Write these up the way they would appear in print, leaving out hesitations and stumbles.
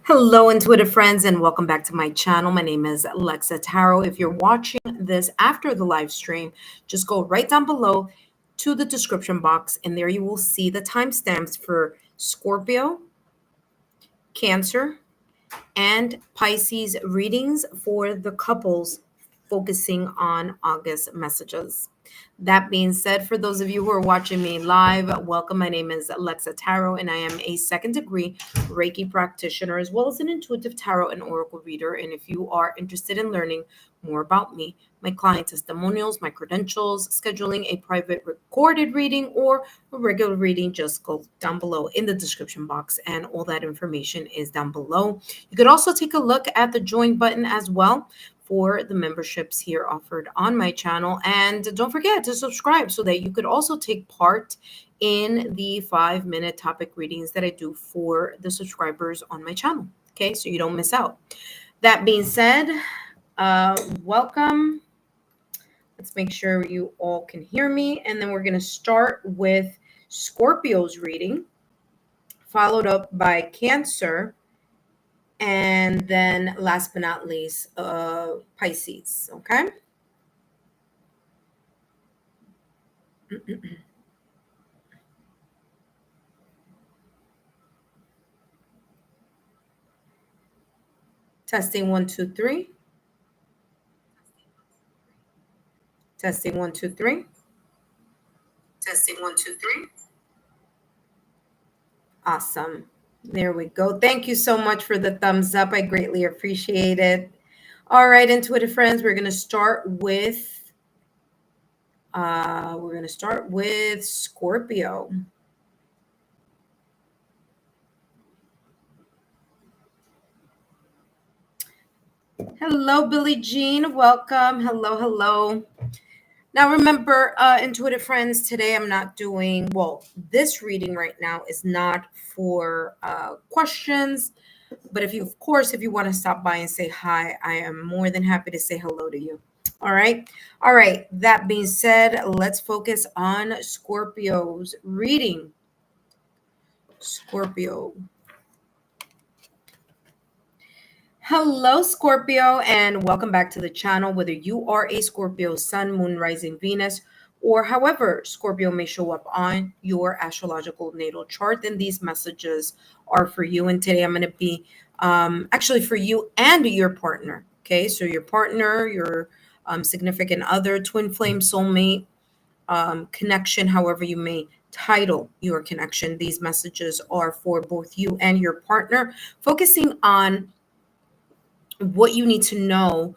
Hello, intuitive friends, and welcome back to my channel. My name is Lexa Tarot. If you're watching this after the live stream, just go right down below to the description box, and there you will see the timestamps for Scorpio, Cancer, and Pisces readings for the couples focusing on August messages. That being said, for those of you who are watching me live, welcome. My name is Lexa Tarot, and I am a second degree Reiki practitioner as well as an intuitive tarot and oracle reader. And if you are interested in learning more about me, my client testimonials, my credentials, scheduling a private recorded reading or a regular reading, just go down below in the description box, and all that information is down below. You could also take a look at the join button as well for the memberships here offered on my channel. And don't forget to subscribe so that you could also take part in the 5-minute topic readings that I do for the subscribers on my channel. Okay, so you don't miss out. That being said, welcome. Let's make sure you all can hear me. And then we're going to start with Scorpio's reading, followed up by Cancer, and then last but not least, Pisces. Okay. Testing 1, 2, 3. Testing 1, 2, 3. Testing 1, 2, 3. Awesome. There we go. Thank you so much for the thumbs up. I greatly appreciate it. All right, intuitive friends, we're going to start with Scorpio. Hello, Billie Jean. Welcome. Hello. Now, remember, intuitive friends, today I'm not doing, this reading right now is not for questions. But if you want to stop by and say hi, I am more than happy to say hello to you. All right. That being said, let's focus on Scorpio's reading. Scorpio. Hello, Scorpio, and welcome back to the channel. Whether you are a Scorpio Sun, Moon, Rising, Venus, or however Scorpio may show up on your astrological natal chart, then these messages are for you. And today I'm going to be actually for you and your partner. Okay, so your partner, your significant other, twin flame, soulmate, connection, however you may title your connection. These messages are for both you and your partner, focusing on what you need to know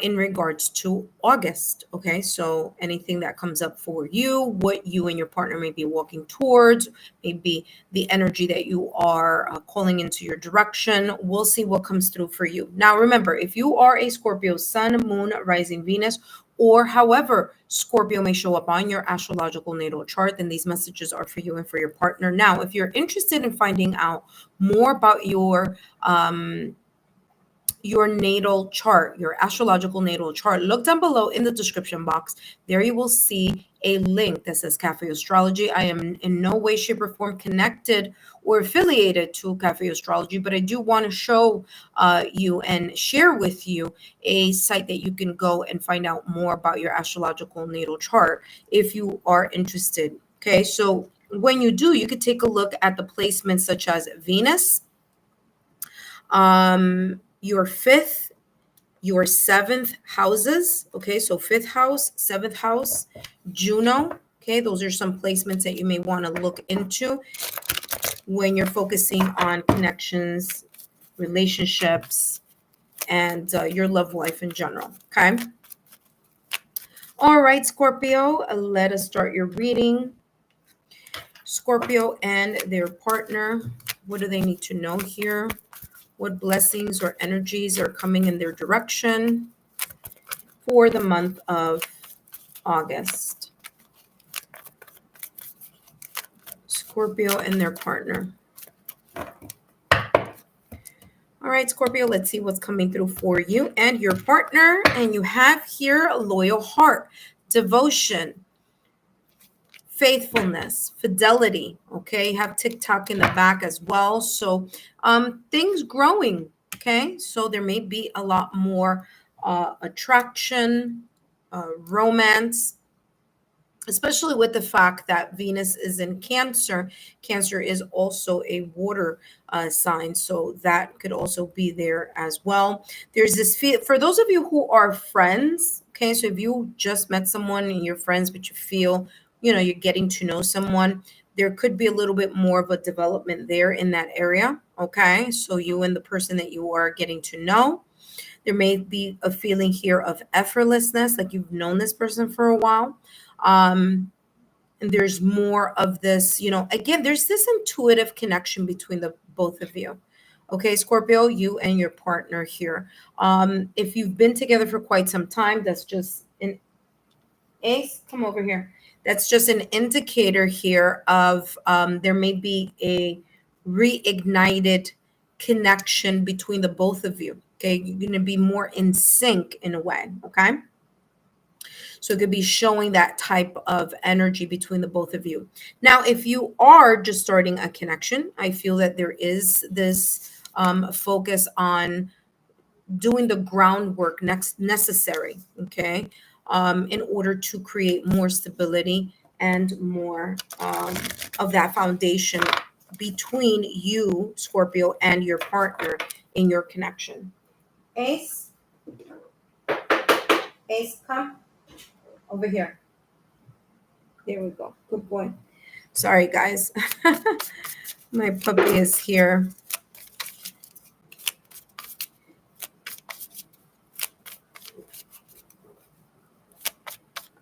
in regards to August. Okay, so anything that comes up for you, what you and your partner may be walking towards, maybe the energy that you are calling into your direction. We'll see what comes through for you. Now, remember, if you are a Scorpio Sun, Moon, Rising, Venus, or however Scorpio may show up on your astrological natal chart, then these messages are for you and for your partner. Now, if you're interested in finding out more about your natal chart, your astrological natal chart, look down below in the description box. There you will see a link that says Cafe Astrology. I am in no way, shape, or form connected or affiliated to Cafe Astrology, but I do want to show you and share with you a site that you can go and find out more about your astrological natal chart if you are interested. Okay, so when you do, you could take a look at the placements such as Venus, your 5th, your 7th houses. Okay, so 5th house, 7th house, Juno. Okay, those are some placements that you may want to look into when you're focusing on connections, relationships, and your love life in general. Okay. All right, Scorpio, let us start your reading. Scorpio and their partner, what do they need to know here? What blessings or energies are coming in their direction for the month of August? Scorpio and their partner. All right, Scorpio, let's see what's coming through for you and your partner. And you have here a loyal heart, devotion, faithfulness, fidelity. Okay, you have TikTok in the back as well. So things growing. Okay, so there may be a lot more attraction, romance, especially with the fact that Venus is in Cancer. Cancer is also a water sign, so that could also be there as well. There's this for those of you who are friends. Okay, so if you just met someone and you're friends, but you feel, you're getting to know someone, there could be a little bit more of a development there in that area. Okay, so you and the person that you are getting to know. There may be a feeling here of effortlessness, like you've known this person for a while. And there's more of this, again, there's this intuitive connection between the both of you. Okay, Scorpio, you and your partner here. If you've been together for quite some time, that's just an ace. Come over here. That's just an indicator here of there may be a reignited connection between the both of you. Okay, you're going to be more in sync in a way. Okay. So it could be showing that type of energy between the both of you. Now, if you are just starting a connection, I feel that there is this focus on doing the groundwork necessary, okay, in order to create more stability and more of that foundation between you, Scorpio, and your partner in your connection. Ace, come over here. There we go. Good boy. Sorry, guys. My puppy is here.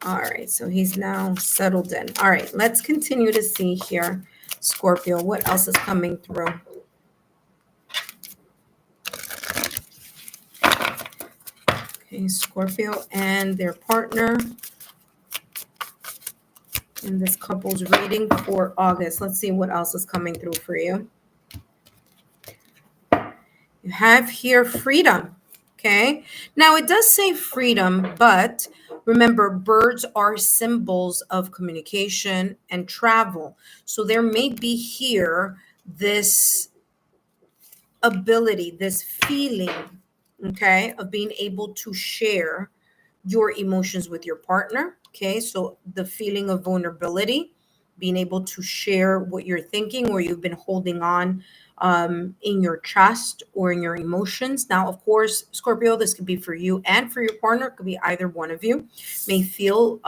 All right, so he's now settled in. All right, let's continue to see here, Scorpio. What else is coming through? Okay, Scorpio and their partner in this couple's reading for August. Let's see what else is coming through for you. You have here freedom. Okay, now it does say freedom, but remember, birds are symbols of communication and travel. So there may be here this ability, this feeling, okay, of being able to share your emotions with your partner. Okay, so the feeling of vulnerability, being able to share what you're thinking or you've been holding on in your chest or in your emotions. Now, of course, Scorpio, this could be for you and for your partner. It could be either one of you may feel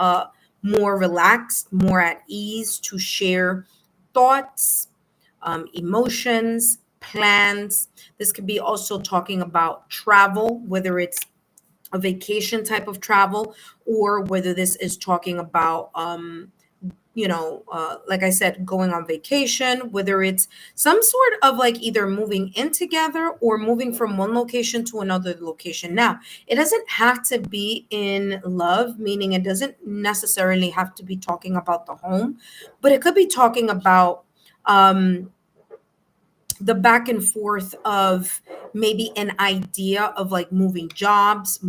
more relaxed, more at ease to share thoughts, emotions, plans. This could be also talking about travel, whether it's a vacation type of travel or whether this is talking about like I said, going on vacation, whether it's some sort of like either moving in together or moving from one location to another location. Now, it doesn't have to be in love, meaning it doesn't necessarily have to be talking about the home, but it could be talking about the back and forth of maybe an idea of like moving jobs,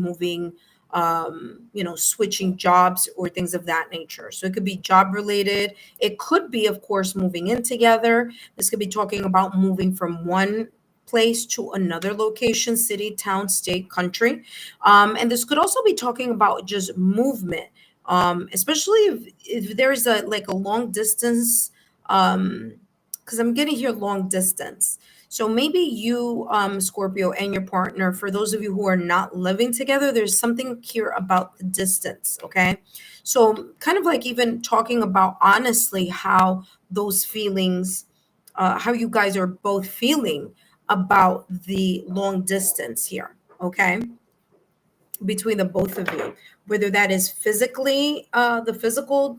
switching jobs or things of that nature. So it could be job related. It could be, of course, moving in together. This could be talking about moving from one place to another location, city, town, state, country. And this could also be talking about just movement, especially if there's a long distance, because I'm getting here long distance. So maybe you, Scorpio, and your partner, for those of you who are not living together, there's something here about the distance, okay? So kind of like even talking about honestly how those feelings, how you guys are both feeling about the long distance here, okay? Between the both of you, whether that is physically, the physical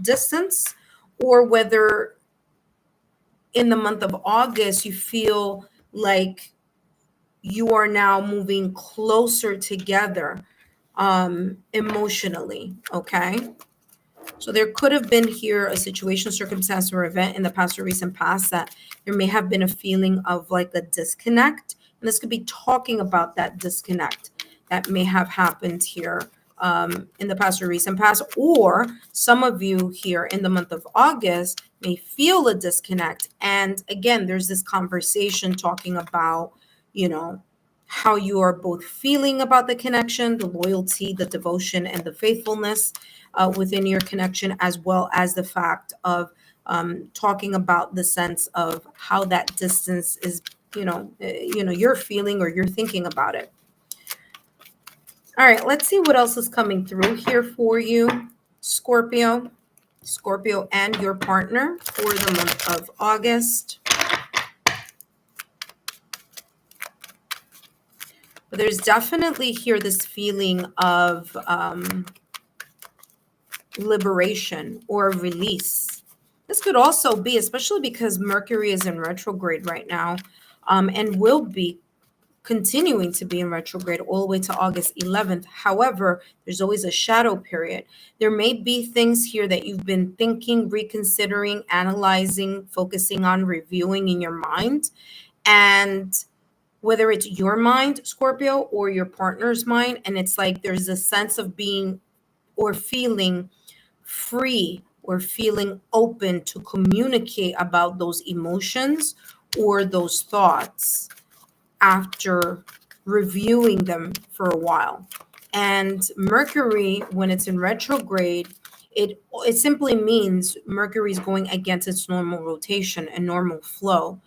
distance, or whether in the month of August, you feel like you are now moving closer together emotionally, okay? So there could have been here a situation, circumstance, or event in the past or recent past that there may have been a feeling of like a disconnect. And this could be talking about that disconnect that may have happened here in the past or recent past, or some of you here in the month of August may feel a disconnect. And again, there's this conversation talking about, you know, how you are both feeling about the connection, the loyalty, the devotion, and the faithfulness within your connection, as well as the fact of talking about the sense of how that distance is, you're feeling or you're thinking about it. All right, let's see what else is coming through here for you, Scorpio and your partner for the month of August. But there's definitely here this feeling of liberation or release. This could also be, especially because Mercury is in retrograde right now, and will be continuing to be in retrograde all the way to August 11th. However, there's always a shadow period. There may be things here that you've been thinking, reconsidering, analyzing, focusing on, reviewing in your mind. And whether it's your mind, Scorpio, or your partner's mind, and it's like there's a sense of being or feeling free or feeling open to communicate about those emotions or those thoughts after reviewing them for a while. And Mercury, when it's in retrograde, it simply means Mercury is going against its normal rotation and normal flow.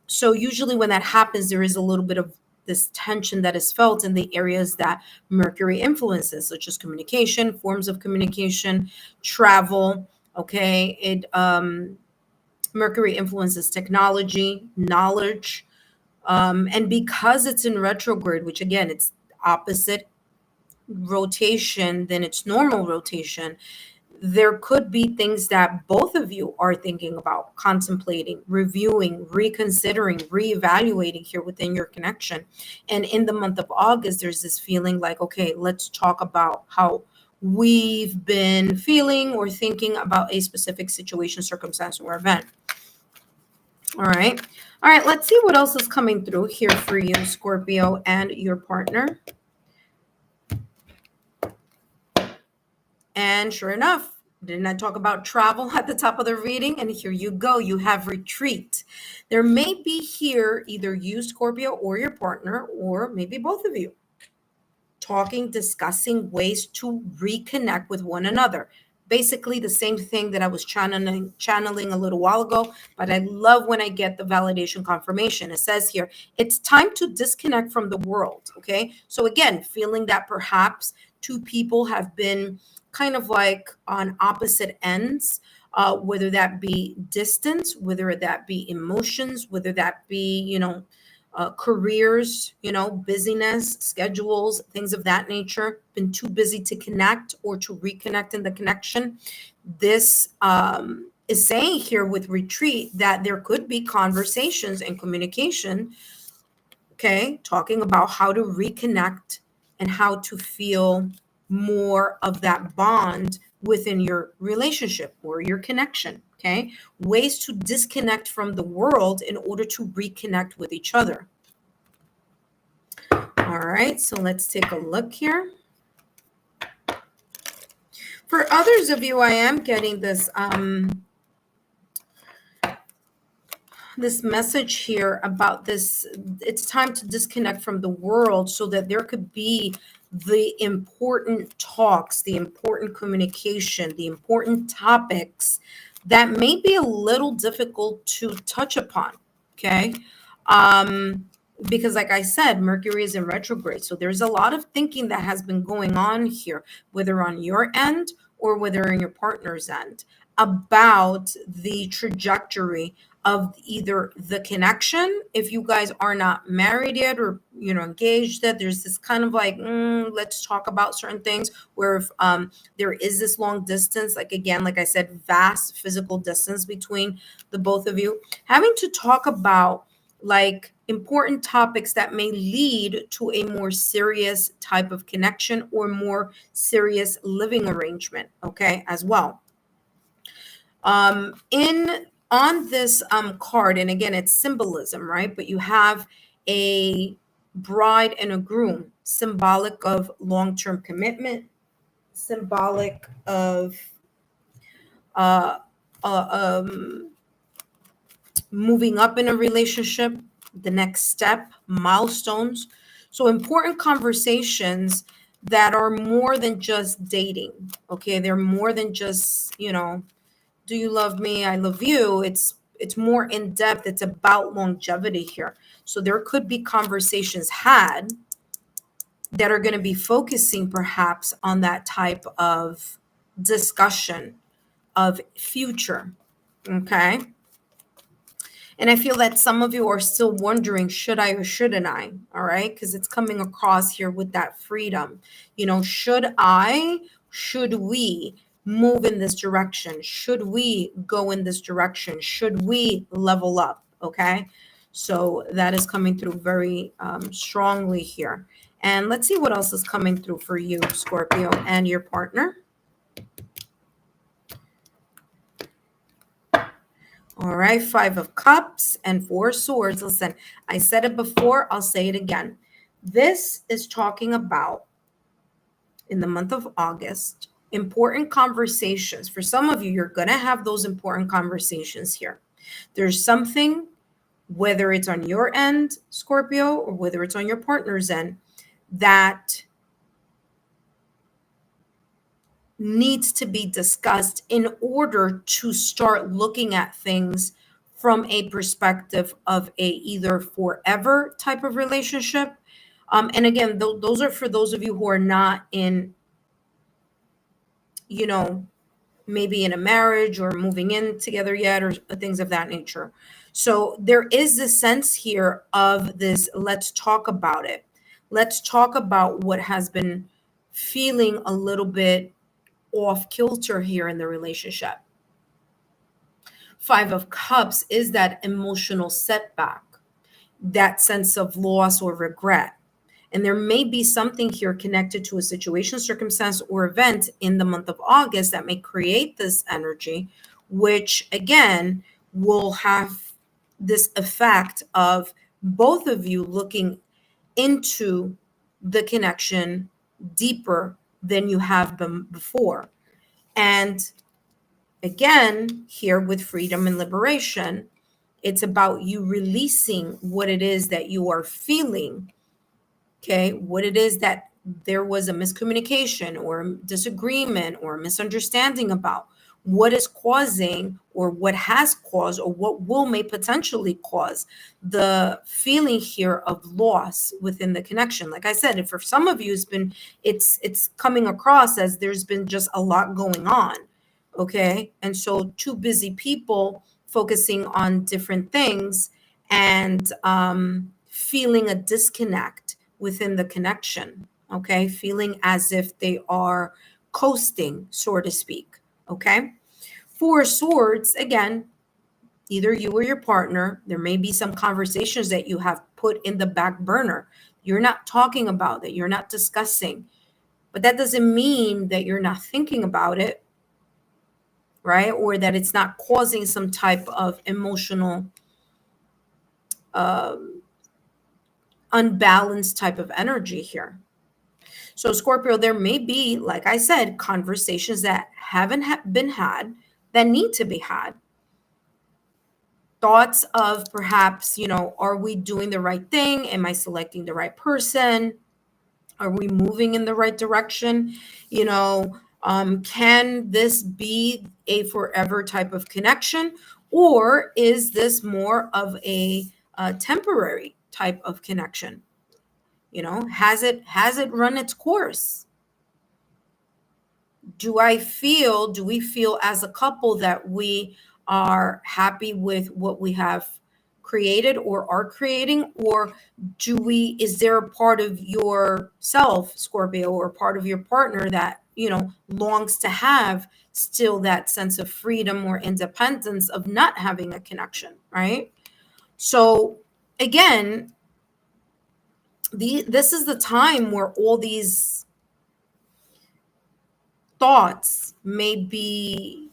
So usually when that happens, there is a little bit of this tension that is felt in the areas that Mercury influences, such as communication, forms of communication, travel. Okay, it Mercury influences technology, knowledge, and because it's in retrograde, which again, it's opposite rotation than its normal rotation, there could be things that both of you are thinking about, contemplating, reviewing, reconsidering, reevaluating here within your connection. And in the month of August, there's this feeling like, okay, let's talk about how we've been feeling or thinking about a specific situation, circumstance, or event. All right. All right, let's see what else is coming through here for you, Scorpio, and your partner. And sure enough, didn't I talk about travel at the top of the reading? And here you go. You have retreat. There may be here either you, Scorpio, or your partner, or maybe both of you, talking, discussing ways to reconnect with one another. Basically the same thing that I was channeling a little while ago, but I love when I get the validation confirmation. It says here, it's time to disconnect from the world. Okay. So again, feeling that perhaps two people have been kind of like on opposite ends, whether that be distance, whether that be emotions, whether that be, careers, busyness, schedules, things of that nature, been too busy to connect or to reconnect in the connection. This is saying here with retreat that there could be conversations and communication, okay, talking about how to reconnect and how to feel more of that bond within your relationship or your connection. Okay, ways to disconnect from the world in order to reconnect with each other. All right, so let's take a look here. For others of you, I am getting this this message here about this. It's time to disconnect from the world so that there could be the important talks, the important communication, the important topics that may be a little difficult to touch upon. Okay. Because like I said, Mercury is in retrograde. So there's a lot of thinking that has been going on here, whether on your end or whether on your partner's end, about the trajectory of either the connection, if you guys are not married yet or engaged yet. There's this kind of like let's talk about certain things, where if there is this long distance, like again, like I said, vast physical distance between the both of you, having to talk about like important topics that may lead to a more serious type of connection or more serious living arrangement, okay, as well. In on this card, and again, it's symbolism, right? But you have a bride and a groom, symbolic of long-term commitment, symbolic of uh, moving up in a relationship, the next step, milestones. So important conversations that are more than just dating. Okay, they're more than just, do you love me? I love you. It's more in depth. It's about longevity here. So there could be conversations had that are going to be focusing perhaps on that type of discussion of future. Okay. And I feel that some of you are still wondering, should I or shouldn't I? All right. Because it's coming across here with that freedom. Should we move in this direction? Should we go in this direction? Should we level up? Okay. So that is coming through very strongly here. And let's see what else is coming through for you, Scorpio, and your partner. All right, 5 of Cups and 4 Swords. Listen, I said it before, I'll say it again. This is talking about, in the month of August, important conversations. For some of you, you're going to have those important conversations here. There's something, whether it's on your end, Scorpio, or whether it's on your partner's end, that needs to be discussed in order to start looking at things from a perspective of a either forever type of relationship. And again, those are for those of you who are not in, maybe in a marriage or moving in together yet, or things of that nature. So there is this sense here of this, let's talk about it. Let's talk about what has been feeling a little bit off kilter here in the relationship. 5 of Cups is that emotional setback, that sense of loss or regret. And there may be something here connected to a situation, circumstance, or event in the month of August that may create this energy, which again will have this effect of both of you looking into the connection deeper than you have been before. And again, here with freedom and liberation, it's about you releasing what it is that you are feeling. Okay, what it is that there was a miscommunication or a disagreement or a misunderstanding about, what is causing or what has caused or what will may potentially cause the feeling here of loss within the connection. Like I said, if for some of you it's coming across as there's been just a lot going on. Okay, and so two busy people focusing on different things and feeling a disconnect within the connection. Okay, feeling as if they are coasting, so to speak. Okay, 4 Swords, again, either you or your partner, there may be some conversations that you have put in the back burner. You're not talking about it, you're not discussing, but that doesn't mean that you're not thinking about it, right? Or that it's not causing some type of emotional unbalanced type of energy here. So Scorpio, there may be, like I said, conversations that haven't been had that need to be had. Thoughts of perhaps, are we doing the right thing? Am I selecting the right person? Are we moving in the right direction? Can this be a forever type of connection? Or is this more of a temporary type of connection? Has it run its course? Do we feel as a couple that we are happy with what we have created or are creating? Or is there a part of yourself, Scorpio, or part of your partner that, longs to have still that sense of freedom or independence of not having a connection, right? So again, this is the time where all these thoughts may be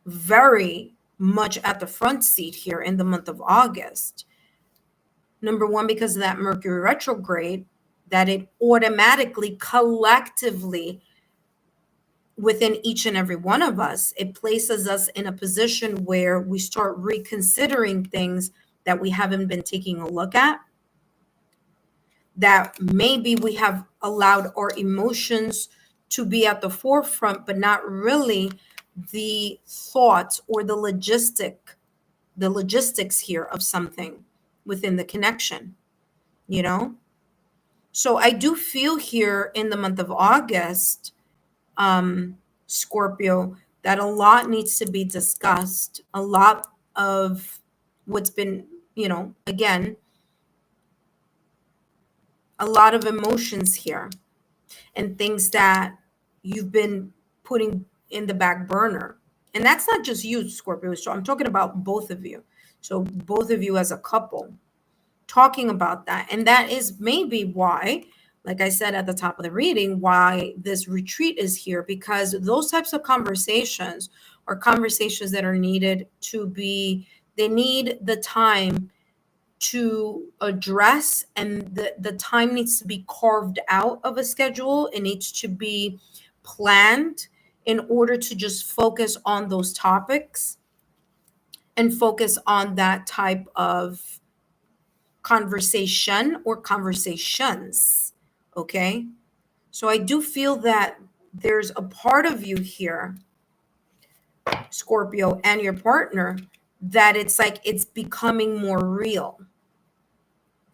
very much at the front seat here in the month of August. Number one, because of that Mercury retrograde, that it automatically, collectively, within each and every one of us, it places us in a position where we start reconsidering things that we haven't been taking a look at, that maybe we have allowed our emotions to be at the forefront, but not really the thoughts or the logistics here of something within the connection, you know? So I do feel here in the month of August, Scorpio, that a lot needs to be discussed. A lot of what's been, again, a lot of emotions here and things that you've been putting in the back burner. And that's not just you, Scorpio. So I'm talking about both of you. So both of you as a couple talking about that. And that is maybe why, like I said at the top of the reading, why this retreat is here, because those types of conversations are conversations that are needed to be, they need the time to address, and the time needs to be carved out of a schedule. It needs to be planned in order to just focus on those topics and focus on that type of conversation or conversations. Okay. So I do feel that there's a part of you here, Scorpio, and your partner, that it's like it's becoming more real.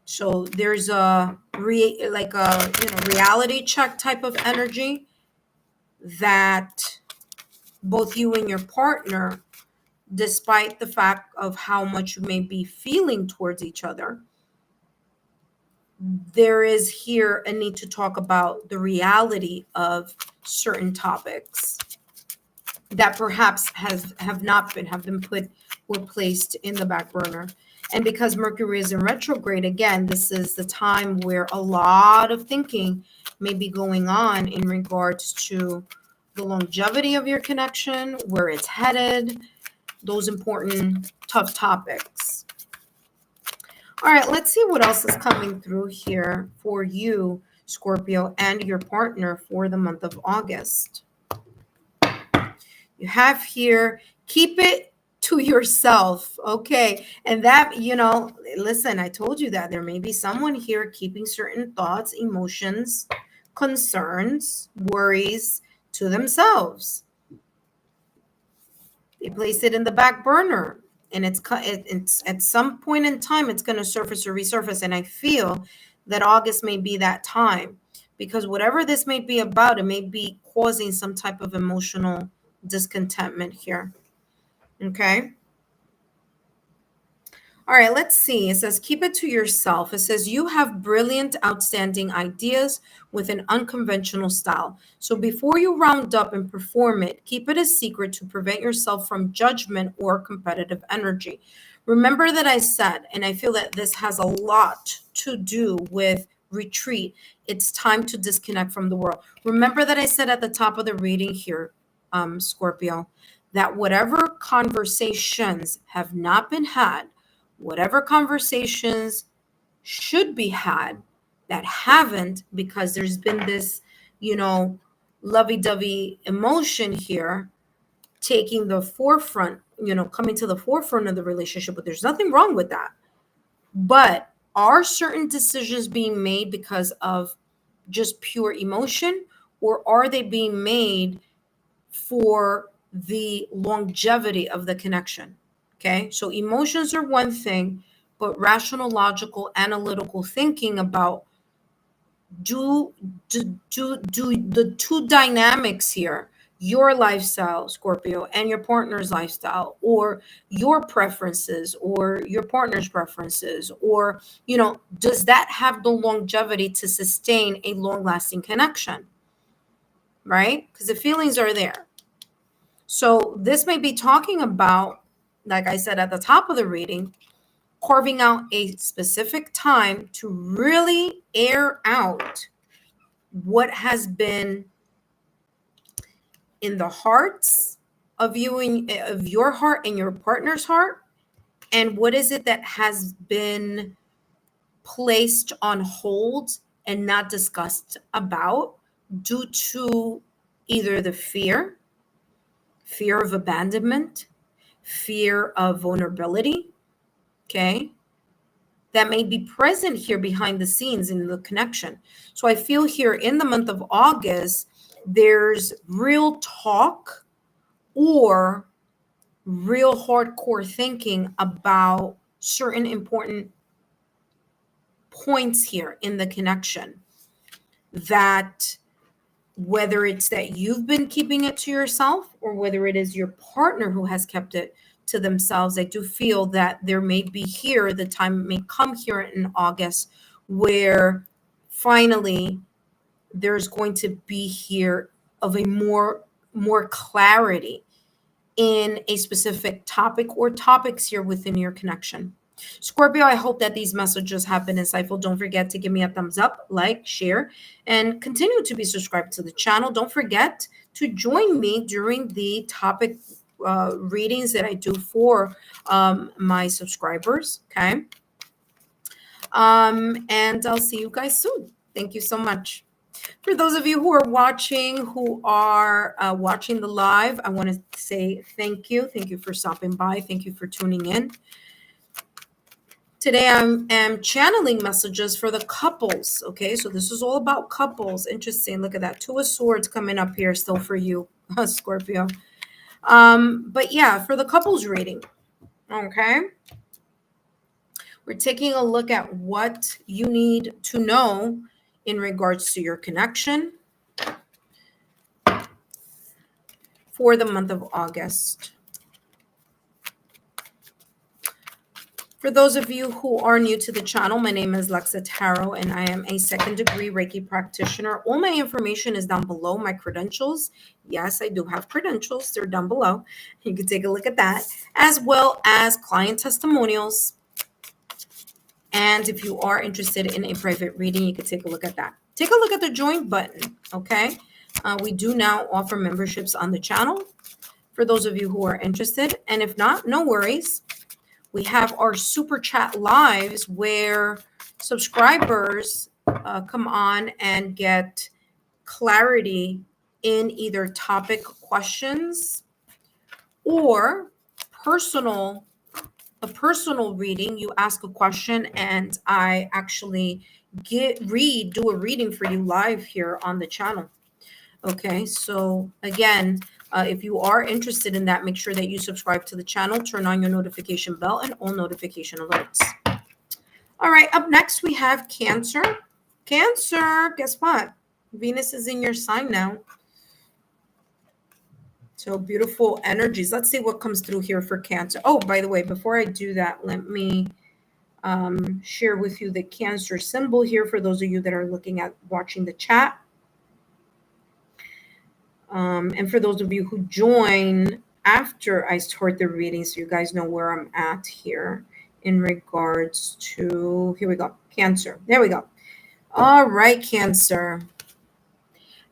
So there's a reality check type of energy that both you and your partner, despite the fact of how much you may be feeling towards each other, there is here a need to talk about the reality of certain topics that perhaps have been put or placed in the back burner. And because Mercury is in retrograde, again, this is the time where a lot of thinking may be going on in regards to the longevity of your connection, where it's headed, those important, tough topics. All right, let's see what else is coming through here for you, Scorpio, and your partner for the month of August. You have here, keep it to yourself. Okay. And that, listen, I told you that there may be someone here keeping certain thoughts, emotions, concerns, worries to themselves. They place it in the back burner, and it's at some point in time, it's going to surface or resurface. And I feel that August may be that time, because whatever this may be about, it may be causing some type of emotional discontentment here. Okay. All right, let's see. It says, keep it to yourself. It says, you have brilliant, outstanding ideas with an unconventional style. So before you round up and perform it, keep it a secret to prevent yourself from judgment or competitive energy. Remember that I said, and I feel that this has a lot to do with retreat. It's time to disconnect from the world. Remember that I said at the top of the reading here, Scorpio, that whatever conversations have not been had, whatever conversations should be had that haven't, because there's been this, lovey-dovey emotion here taking the forefront, coming to the forefront of the relationship. But there's nothing wrong with that. But are certain decisions being made because of just pure emotion, or are they being made for the longevity of the connection? Okay, so emotions are one thing, but rational, logical, analytical thinking about do the two dynamics here, your lifestyle, Scorpio, and your partner's lifestyle, or your preferences or your partner's preferences, or does that have the longevity to sustain a long-lasting connection, right? Because the feelings are there. So this may be talking about, like I said at the top of the reading, carving out a specific time to really air out what has been in the hearts of you and of your heart and your partner's heart, and what is it that has been placed on hold and not discussed about due to either the fear of abandonment, fear of vulnerability, okay, that may be present here behind the scenes in the connection. So I feel here in the month of August, there's real talk or real hardcore thinking about certain important points here in the connection, that whether it's that you've been keeping it to yourself or whether it is your partner who has kept it to themselves, I do feel that there may be here, the time may come here in August where finally there's going to be here of a more clarity in a specific topic or topics here within your connection. Scorpio, I hope that these messages have been insightful. Don't forget to give me a thumbs up, like, share, and continue to be subscribed to the channel. Don't forget to join me during the topic readings that I do for my subscribers, okay? And I'll see you guys soon. Thank you so much. For those of you who are watching, watching the live, I want to say thank you. Thank you for stopping by. Thank you for tuning in. Today I am channeling messages for the couples, okay? So this is all about couples. Interesting. Look at that. Two of Swords coming up here still for you, Scorpio. But yeah, for the couples reading, okay? We're taking a look at what you need to know in regards to your connection for the month of August. For those of you who are new to the channel, my name is Lexa Tarot, and I am a second-degree Reiki practitioner. All my information is down below, my credentials. Yes, I do have credentials. They're down below. You can take a look at that, as well as client testimonials. And if you are interested in a private reading, you can take a look at that. Take a look at the join button, okay? We do now offer memberships on the channel for those of you who are interested. And if not, no worries. We have our super chat lives where subscribers come on and get clarity in either topic questions or a personal reading. You ask a question and I actually do a reading for you live here on the channel. Okay, so again, if you are interested in that, make sure that you subscribe to the channel, turn on your notification bell and all notification alerts. All right, up next we have Cancer. Cancer, guess what? Venus is in your sign now. So beautiful energies. Let's see what comes through here for Cancer. Oh, by the way, before I do that, let me share with you the Cancer symbol here for those of you that are watching the chat. And for those of you who join after I start the reading, so you guys know where I'm at here in regards to, here we go, Cancer. There we go. All right, Cancer.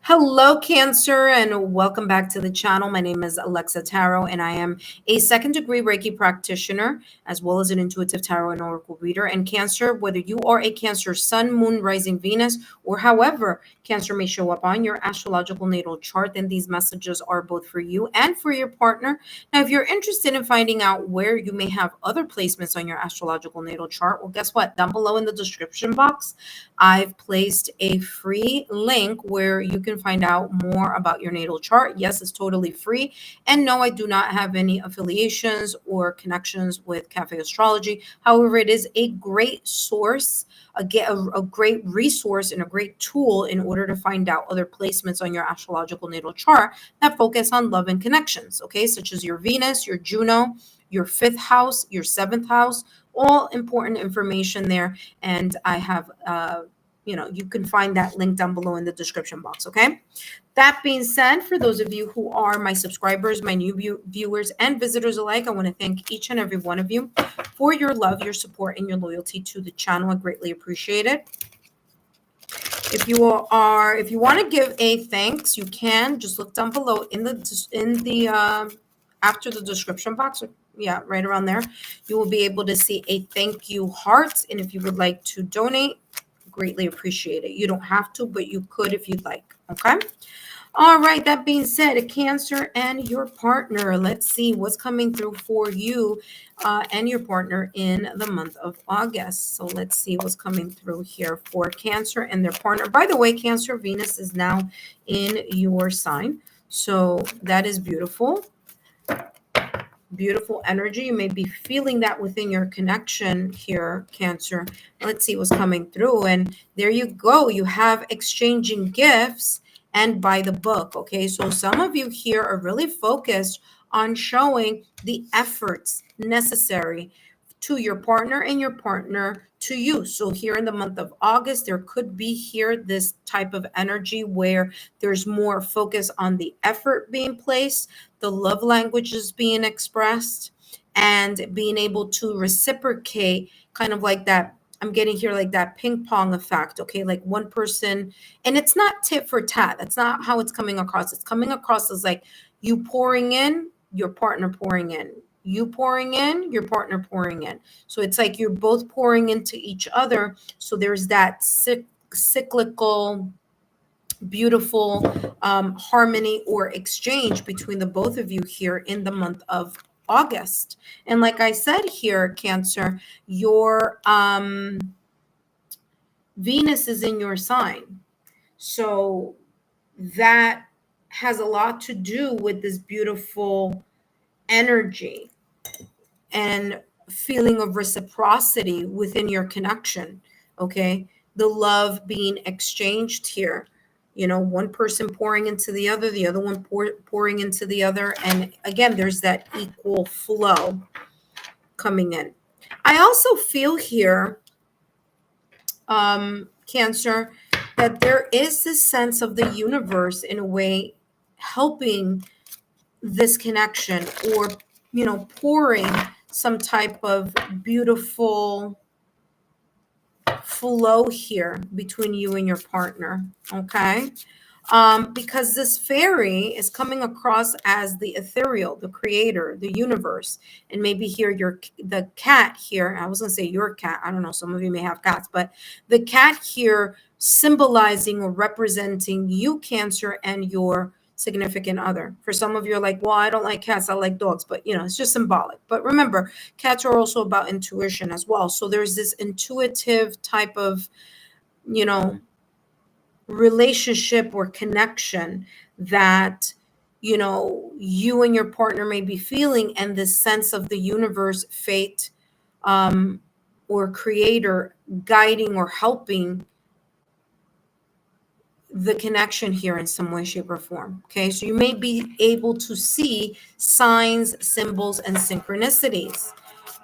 Hello, Cancer, and welcome back to the channel. My name is Lexa Tarot, and I am a second-degree Reiki practitioner, as well as an intuitive tarot and oracle reader. And Cancer, whether you are a Cancer sun, moon, rising, Venus, or however Cancer may show up on your astrological natal chart, then these messages are both for you and for your partner. Now, if you're interested in finding out where you may have other placements on your astrological natal chart, well, guess what? Down below in the description box, I've placed a free link where you can find out more about your natal chart. Yes, it's totally free. And no, I do not have any affiliations or connections with Cafe Astrology. However, it is a great source, a great resource, and a great tool in order to find out other placements on your astrological natal chart that focus on love and connections, okay, such as your Venus, your Juno, your 5th house, your 7th house, all important information there. And I have you can find that link down below in the description box, okay? That being said, for those of you who are my subscribers, my new viewers and visitors alike, I want to thank each and every one of you for your love, your support, and your loyalty to the channel. I greatly appreciate it. If you want to give a thanks, you can just look down below in the after the description box, or Yeah, right around there. You will be able to see a thank you heart. And if you would like to donate, greatly appreciate it. You don't have to, but you could if you'd like. Okay. All right. That being said, a Cancer and your partner. Let's see what's coming through for you and your partner in the month of August. So let's see what's coming through here for Cancer and their partner. By the way, Cancer, Venus is now in your sign. So that is beautiful. Beautiful energy. You may be feeling that within your connection here, Cancer. Let's see what's coming through. And there you go. You have exchanging gifts and by the book. Okay. So some of you here are really focused on showing the efforts necessary to your partner and your partner to you. So here in the month of August, there could be here this type of energy where there's more focus on the effort being placed, the love languages being expressed, and being able to reciprocate, kind of like that. I'm getting here like that ping pong effect. Okay. Like one person, and it's not tit for tat. That's not how it's coming across. It's coming across as like you pouring in, your partner pouring in, you pouring in, your partner pouring in. So it's like you're both pouring into each other. So there's that cyclical, beautiful harmony or exchange between the both of you here in the month of August. And like I said here, Cancer, your Venus is in your sign. So that has a lot to do with this beautiful energy and feeling of reciprocity within your connection. Okay. The love being exchanged here. You know, one person pouring into the other one pouring into the other. And again, there's that equal flow coming in. I also feel here, Cancer, that there is this sense of the universe in a way helping this connection, or, you know, pouring some type of beautiful flow here between you and your partner. Okay. Because this fairy is coming across as the ethereal, the creator, the universe. And maybe here the cat here, I was gonna say your cat, I don't know, some of you may have cats, but the cat here symbolizing or representing you, Cancer, and your significant other. For some of you are like, well, I don't like cats, I like dogs, but you know, it's just symbolic. But remember, cats are also about intuition as well. So there's this intuitive type of, you know, relationship or connection that, you know, you and your partner may be feeling, and this sense of the universe, fate, or creator guiding or helping the connection here in some way, shape, or form. Okay, so you may be able to see signs, symbols, and synchronicities,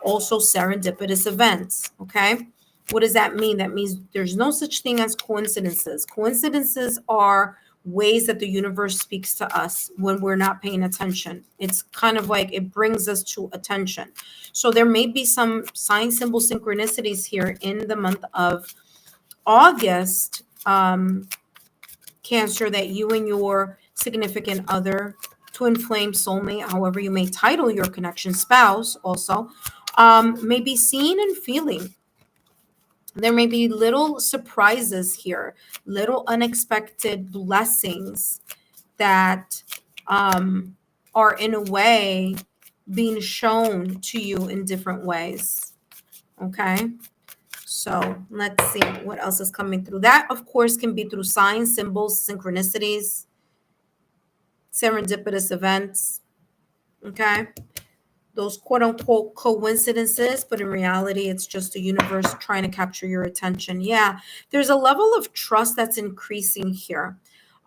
also serendipitous events. Okay, what does that mean? That means there's no such thing as coincidences. Coincidences are ways that the universe speaks to us when we're not paying attention. It's kind of like it brings us to attention. So there may be some sign, symbol, synchronicities here in the month of August, Cancer, that you and your significant other, twin flame, soulmate, however you may title your connection, spouse also, may be seeing and feeling. There may be little surprises here, little unexpected blessings that are in a way being shown to you in different ways. Okay. So let's see what else is coming through. That, of course, can be through signs, symbols, synchronicities, serendipitous events. Okay. Those quote unquote coincidences, but in reality, it's just the universe trying to capture your attention. Yeah. There's a level of trust that's increasing here.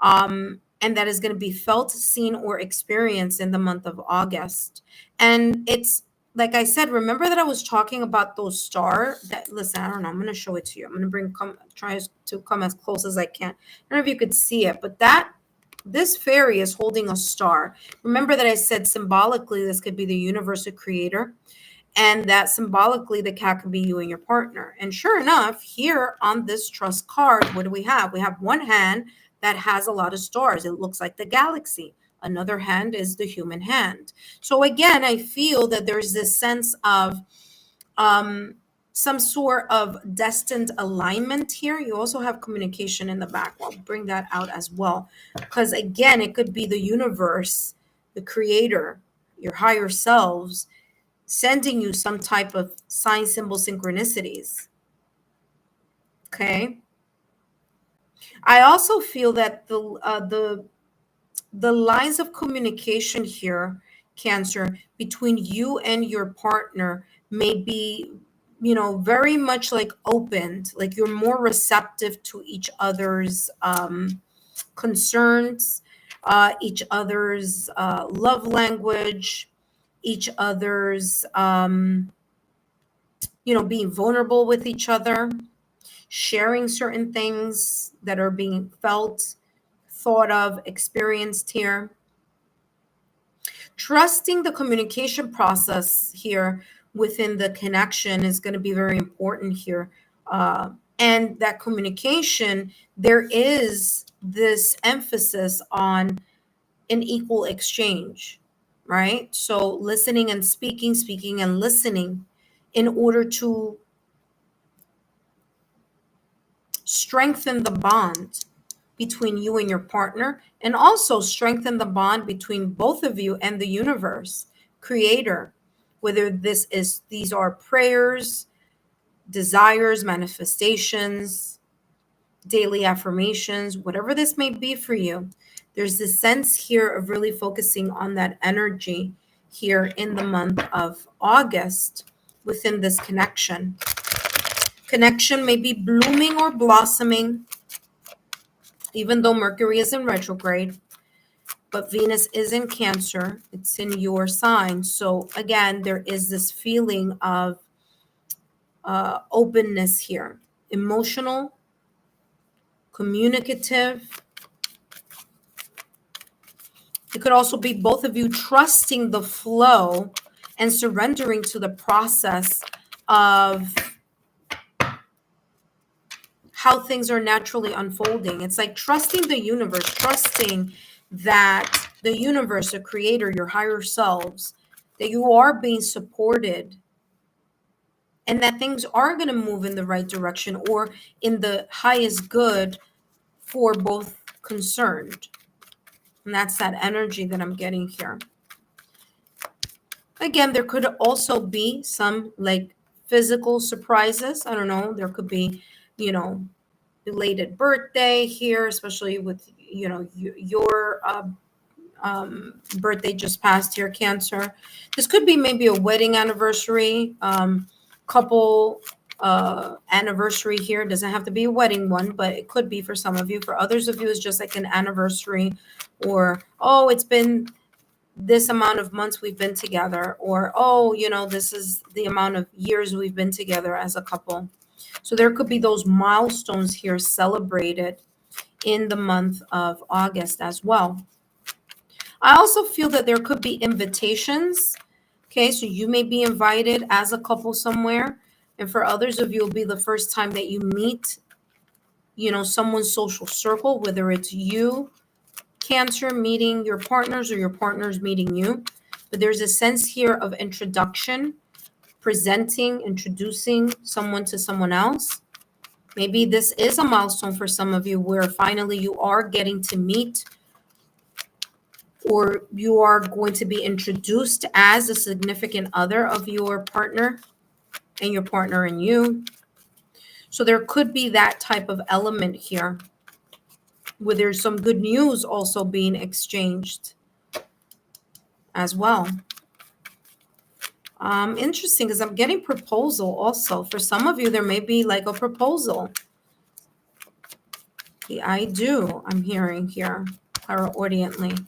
And that is going to be felt, seen, or experienced in the month of August. And it's, like I said, remember that I was talking about those stars that, listen, I don't know, I'm going to show it to you. I'm going to try to come as close as I can. I don't know if you could see it, but this fairy is holding a star. Remember that I said symbolically, this could be the universal creator, and that symbolically the cat could be you and your partner. And sure enough, here on this trust card, what do we have? We have one hand that has a lot of stars. It looks like the galaxy. Another hand is the human hand. So again, I feel that there's this sense of some sort of destined alignment here. You also have communication in the back. I'll bring that out as well. Because again, it could be the universe, the creator, your higher selves, sending you some type of sign, symbol, synchronicities. Okay. I also feel that the lines of communication here, Cancer, between you and your partner may be, very much like opened, like you're more receptive to each other's concerns, each other's love language, each other's, being vulnerable with each other, sharing certain things that are being felt, thought of, experienced here. Trusting the communication process here within the connection is going to be very important here. And that communication, there is this emphasis on an equal exchange, right? So listening and speaking, speaking and listening in order to strengthen the bond between you and your partner, and also strengthen the bond between both of you and the universe, creator, whether these are prayers, desires, manifestations, daily affirmations, whatever this may be for you. There's this sense here of really focusing on that energy here in the month of August within this connection. Connection may be blooming or blossoming, even though Mercury is in retrograde, but Venus is in Cancer. It's in your sign. So again, there is this feeling of openness here, emotional, communicative. It could also be both of you trusting the flow and surrendering to the process of how things are naturally unfolding. It's like trusting the universe, trusting that the universe, the creator, your higher selves, that you are being supported and that things are going to move in the right direction or in the highest good for both concerned. And that's that energy that I'm getting here. Again, there could also be some like physical surprises. I don't know. There could be, belated birthday here, especially with, your birthday just passed here, Cancer. This could be maybe a wedding anniversary, couple anniversary here. It doesn't have to be a wedding one, but it could be for some of you. For others of you, it's just like an anniversary, or, oh, it's been this amount of months we've been together, or, oh, this is the amount of years we've been together as a couple. So there could be those milestones here celebrated in the month of August as well. I also feel that there could be invitations. Okay, so you may be invited as a couple somewhere. And for others of you, it'll be the first time that you meet, someone's social circle, whether it's you, Cancer, meeting your partners or your partners meeting you. But there's a sense here of introduction, presenting, introducing someone to someone else. Maybe this is a milestone for some of you where finally you are getting to meet, or you are going to be introduced as a significant other of your partner and your partner and you. So there could be that type of element here where there's some good news also being exchanged as well. Interesting, because I'm getting proposal also. For some of you, there may be like a proposal. I do. I'm hearing here, clairaudiently.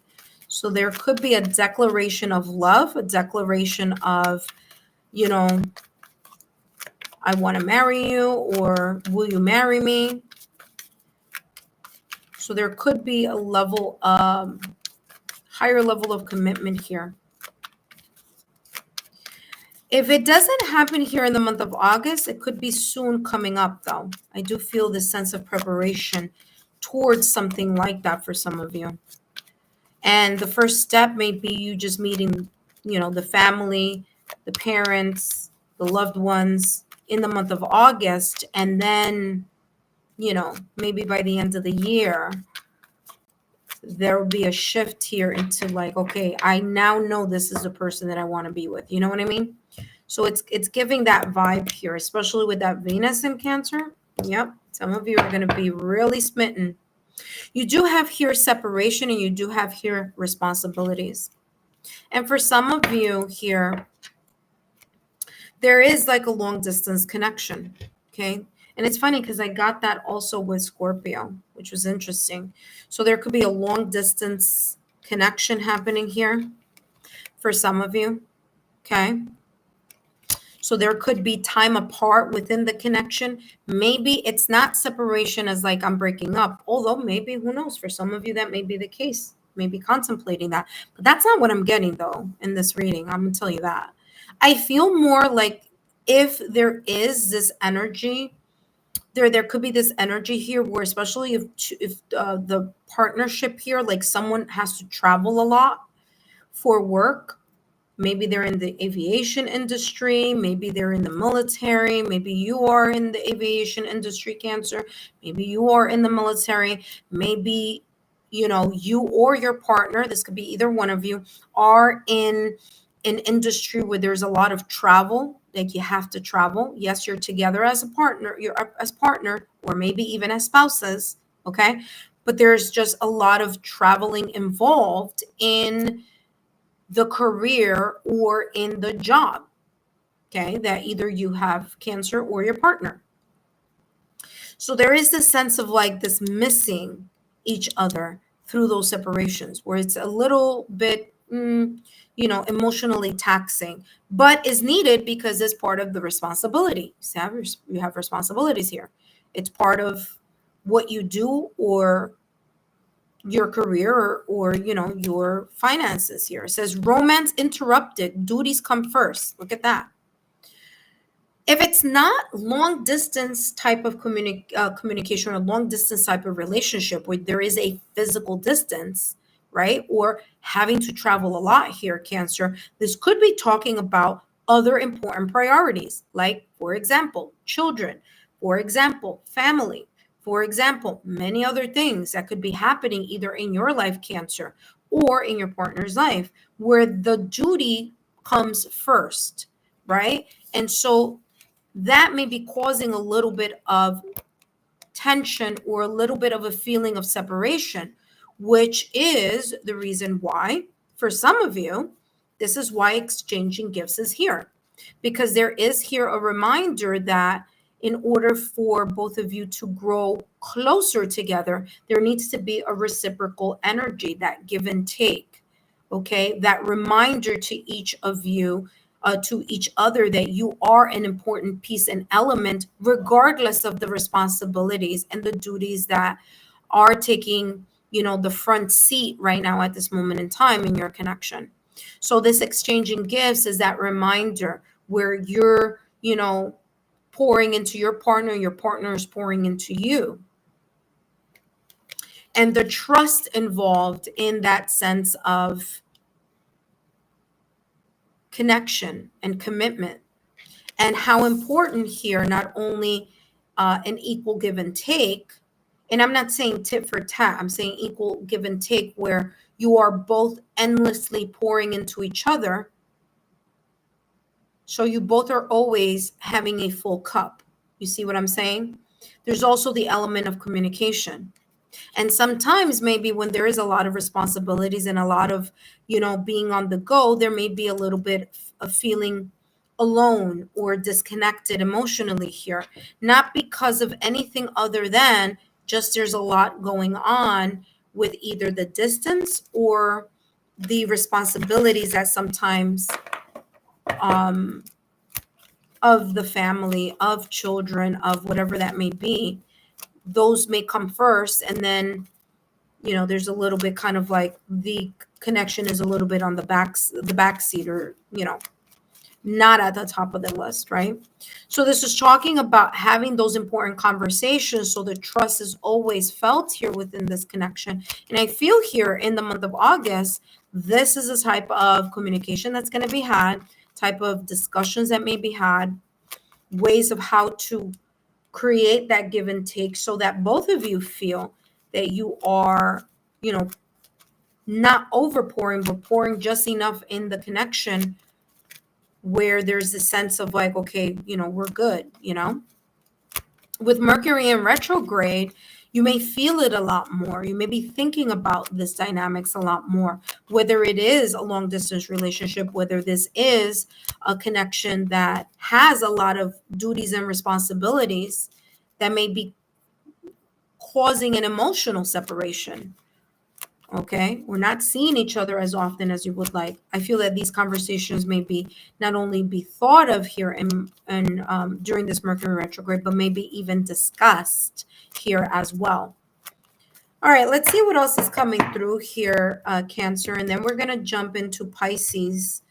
So there could be a declaration of love, a declaration of, I want to marry you, or will you marry me? So there could be a level, higher level of commitment here. If it doesn't happen here in the month of August, it could be soon coming up, though. I do feel this sense of preparation towards something like that for some of you. And the first step may be you just meeting, the family, the parents, the loved ones in the month of August. And then, maybe by the end of the year, there will be a shift here into like, okay, I now know this is the person that I want to be with. You know what I mean? So it's giving that vibe here, especially with that Venus in Cancer. Yep. Some of you are going to be really smitten. You do have here separation, and you do have here responsibilities. And for some of you here, there is like a long distance connection. Okay. And it's funny because I got that also with Scorpio, which was interesting. So there could be a long distance connection happening here for some of you. Okay. So there could be time apart within the connection. Maybe it's not separation as like I'm breaking up, although maybe, who knows, for some of you that may be the case, maybe contemplating that. But that's not what I'm getting though in this reading. I'm going to tell you that. I feel more like if there is this energy, there could be this energy here where, especially if the partnership here, like someone has to travel a lot for work. Maybe they're in the aviation industry. Maybe they're in the military. Maybe you are in the aviation industry, Cancer. Maybe you are in the military. Maybe, you or your partner, this could be either one of you, are in an industry where there's a lot of travel. Like you have to travel. Yes, you're together as a partner, or maybe even as spouses. Okay. But there's just a lot of traveling involved in the career or in the job, okay, that either you have, Cancer, or your partner. So there is this sense of like this missing each other through those separations where it's a little bit, emotionally taxing, but is needed because it's part of the responsibility. You have responsibilities here. It's part of what you do, or your career, or your finances here. It says romance interrupted, duties come first. Look at that. If it's not long distance type of communication, or long distance type of relationship where there is a physical distance, right, or having to travel a lot here, Cancer, this could be talking about other important priorities, like, for example, children, for example, family, for example, many other things that could be happening either in your life, Cancer, or in your partner's life, where the duty comes first, right? And so that may be causing a little bit of tension or a little bit of a feeling of separation, which is the reason why, for some of you, this is why exchanging gifts is here. Because there is here a reminder that in order for both of you to grow closer together, there needs to be a reciprocal energy, that give and take. Okay, that reminder to each of you, to each other, that you are an important piece and element, regardless of the responsibilities and the duties that are taking, the front seat right now at this moment in time in your connection. So this exchanging gifts is that reminder where you're, pouring into your partner is pouring into you. And the trust involved in that sense of connection and commitment, and how important here, not only an equal give and take, and I'm not saying tit for tat, I'm saying equal give and take, where you are both endlessly pouring into each other. So you both are always having a full cup. You see what I'm saying? There's also the element of communication. And sometimes maybe when there is a lot of responsibilities and a lot of, being on the go, there may be a little bit of feeling alone or disconnected emotionally here, not because of anything other than just there's a lot going on with either the distance or the responsibilities that sometimes of the family, of children, of whatever that may be, those may come first. And then, there's a little bit kind of like the connection is a little bit on the back seat, or, not at the top of the list, right? So this is talking about having those important conversations so the trust is always felt here within this connection. And I feel here in the month of August, this is a type of communication that's going to be had, type of discussions that may be had, ways of how to create that give and take so that both of you feel that you are, not overpouring, but pouring just enough in the connection where there's a sense of like, okay, we're good. With Mercury in retrograde, you may feel it a lot more. You may be thinking about this dynamics a lot more, whether it is a long distance relationship, whether this is a connection that has a lot of duties and responsibilities that may be causing an emotional separation. Okay, we're not seeing each other as often as you would like. I feel that these conversations may be not only be thought of here and during this Mercury retrograde, but maybe even discussed here as well. All right, let's see what else is coming through here, Cancer, and then we're gonna jump into Pisces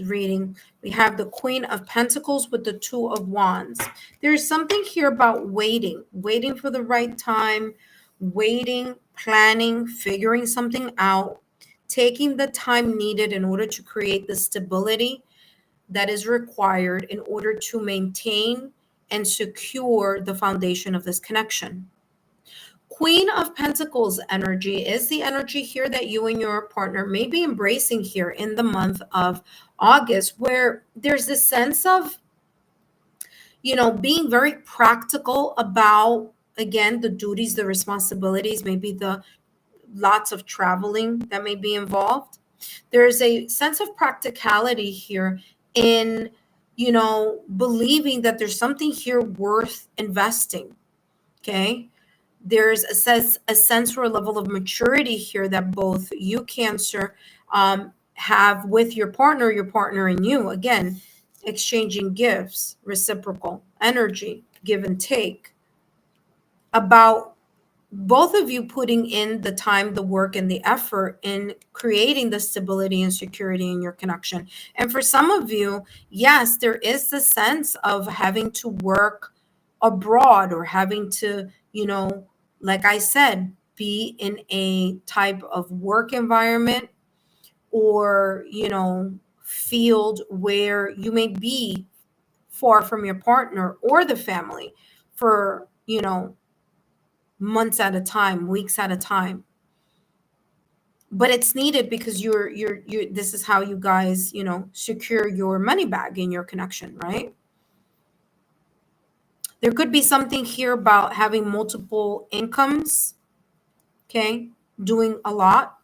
reading. We have the Queen of Pentacles with the Two of Wands. There's something here about waiting for the right time, waiting, planning, figuring something out, taking the time needed in order to create the stability that is required in order to maintain and secure the foundation of this connection. Queen of Pentacles energy is the energy here that you and your partner may be embracing here in the month of August, where there's this sense of, being very practical about, again, the duties, the responsibilities, maybe the lots of traveling that may be involved. There's a sense of practicality here in, believing that there's something here worth investing. Okay. There's a sense or a level of maturity here that both you, Cancer, have with your partner and you. Again, exchanging gifts, reciprocal energy, give and take, about both of you putting in the time, the work, and the effort in creating the stability and security in your connection. And for some of you, yes, there is the sense of having to work abroad or having to, like I said, be in a type of work environment or, field where you may be far from your partner or the family for, months at a time, weeks at a time. But it's needed because you're this is how you guys, secure your money bag in your connection, right? There could be something here about having multiple incomes, okay? Doing a lot,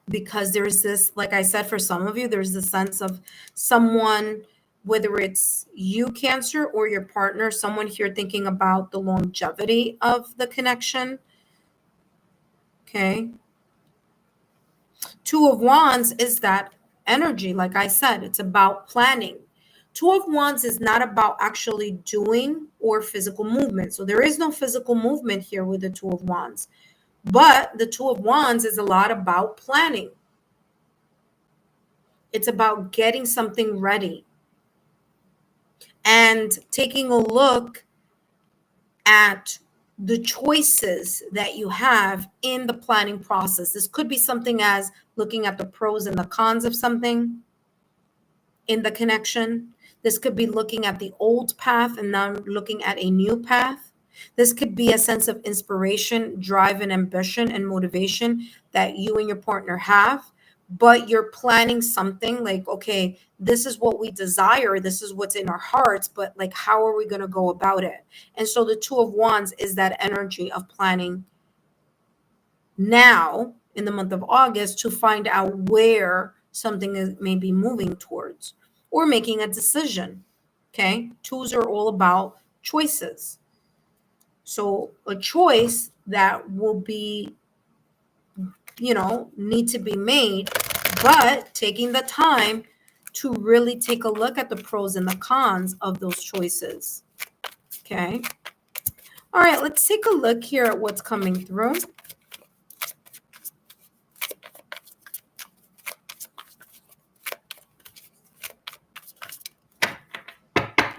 because there's this, like I said, for some of you, there's the sense of someone, whether it's you, Cancer, or your partner, someone here thinking about the longevity of the connection, okay? Two of Wands is that energy. Like I said, it's about planning. Two of Wands is not about actually doing or physical movement. So there is no physical movement here with the Two of Wands. But the Two of Wands is a lot about planning. It's about getting something ready and taking a look at the choices that you have in the planning process. This could be something as looking at the pros and the cons of something in the connection. This could be looking at the old path and now looking at a new path. This could be a sense of inspiration, drive, and ambition and motivation that you and your partner have, but you're planning something like, okay, this is what we desire, this is what's in our hearts, but like, how are we going to go about it? And so the Two of Wands is that energy of planning now in the month of August to find out where something is maybe moving towards or making a decision. Okay. Twos are all about choices. So a choice that will be, need to be made, but taking the time to really take a look at the pros and the cons of those choices. Okay. All right. Let's take a look here at what's coming through.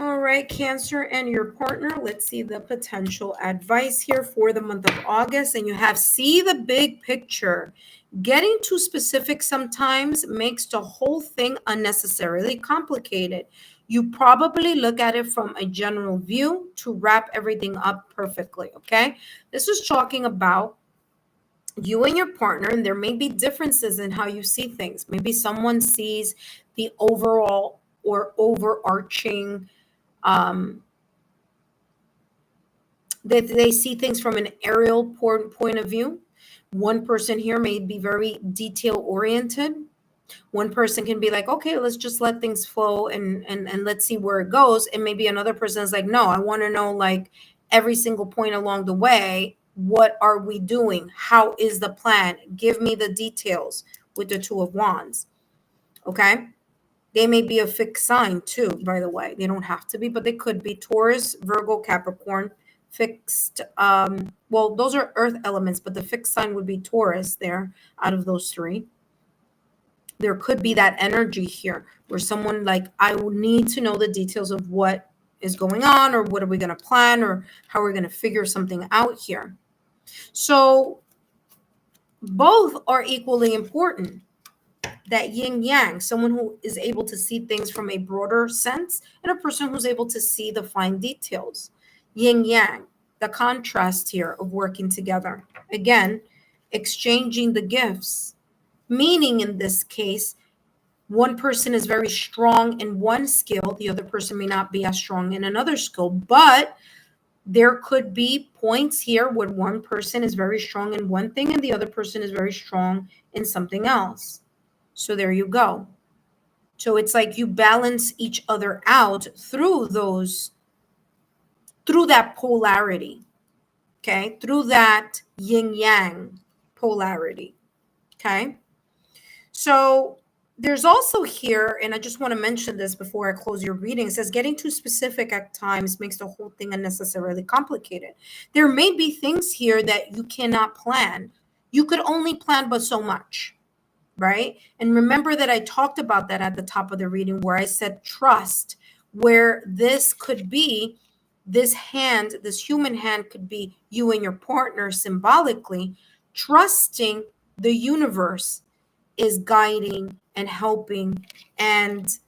All right, Cancer and your partner. Let's see the potential advice here for the month of August. And you have see the big picture. Getting too specific sometimes makes the whole thing unnecessarily complicated. You probably look at it from a general view to wrap everything up perfectly, okay? This is talking about you and your partner, and there may be differences in how you see things. Maybe someone sees the overall or overarching they see things from an aerial point of view. One person here may be very detail oriented. One person can be like, okay, let's just let things flow and let's see where it goes. And maybe another person is like, no, I want to know like every single point along the way. What are we doing? How is the plan? Give me the details with the Two of Wands. Okay. They may be a fixed sign too, by the way. They don't have to be, but they could be Taurus, Virgo, Capricorn, fixed. Well, those are earth elements, but the fixed sign would be Taurus there out of those three. There could be that energy here where someone like, I will need to know the details of what is going on, or what are we going to plan, or how we're going to figure something out here. So both are equally important. That yin yang, someone who is able to see things from a broader sense, and a person who's able to see the fine details. Yin yang, the contrast here of working together. Again, exchanging the gifts, meaning in this case, one person is very strong in one skill, the other person may not be as strong in another skill, but there could be points here where one person is very strong in one thing and the other person is very strong in something else. So there you go. So it's like you balance each other out through that polarity, okay? Through that yin yang polarity, okay? So there's also here, and I just want to mention this before I close your reading, it says getting too specific at times makes the whole thing unnecessarily complicated. There may be things here that you cannot plan. You could only plan but so much. Right? And remember that I talked about that at the top of the reading where I said trust, where this could be this hand, this human hand could be you and your partner symbolically trusting the universe is guiding and helping and,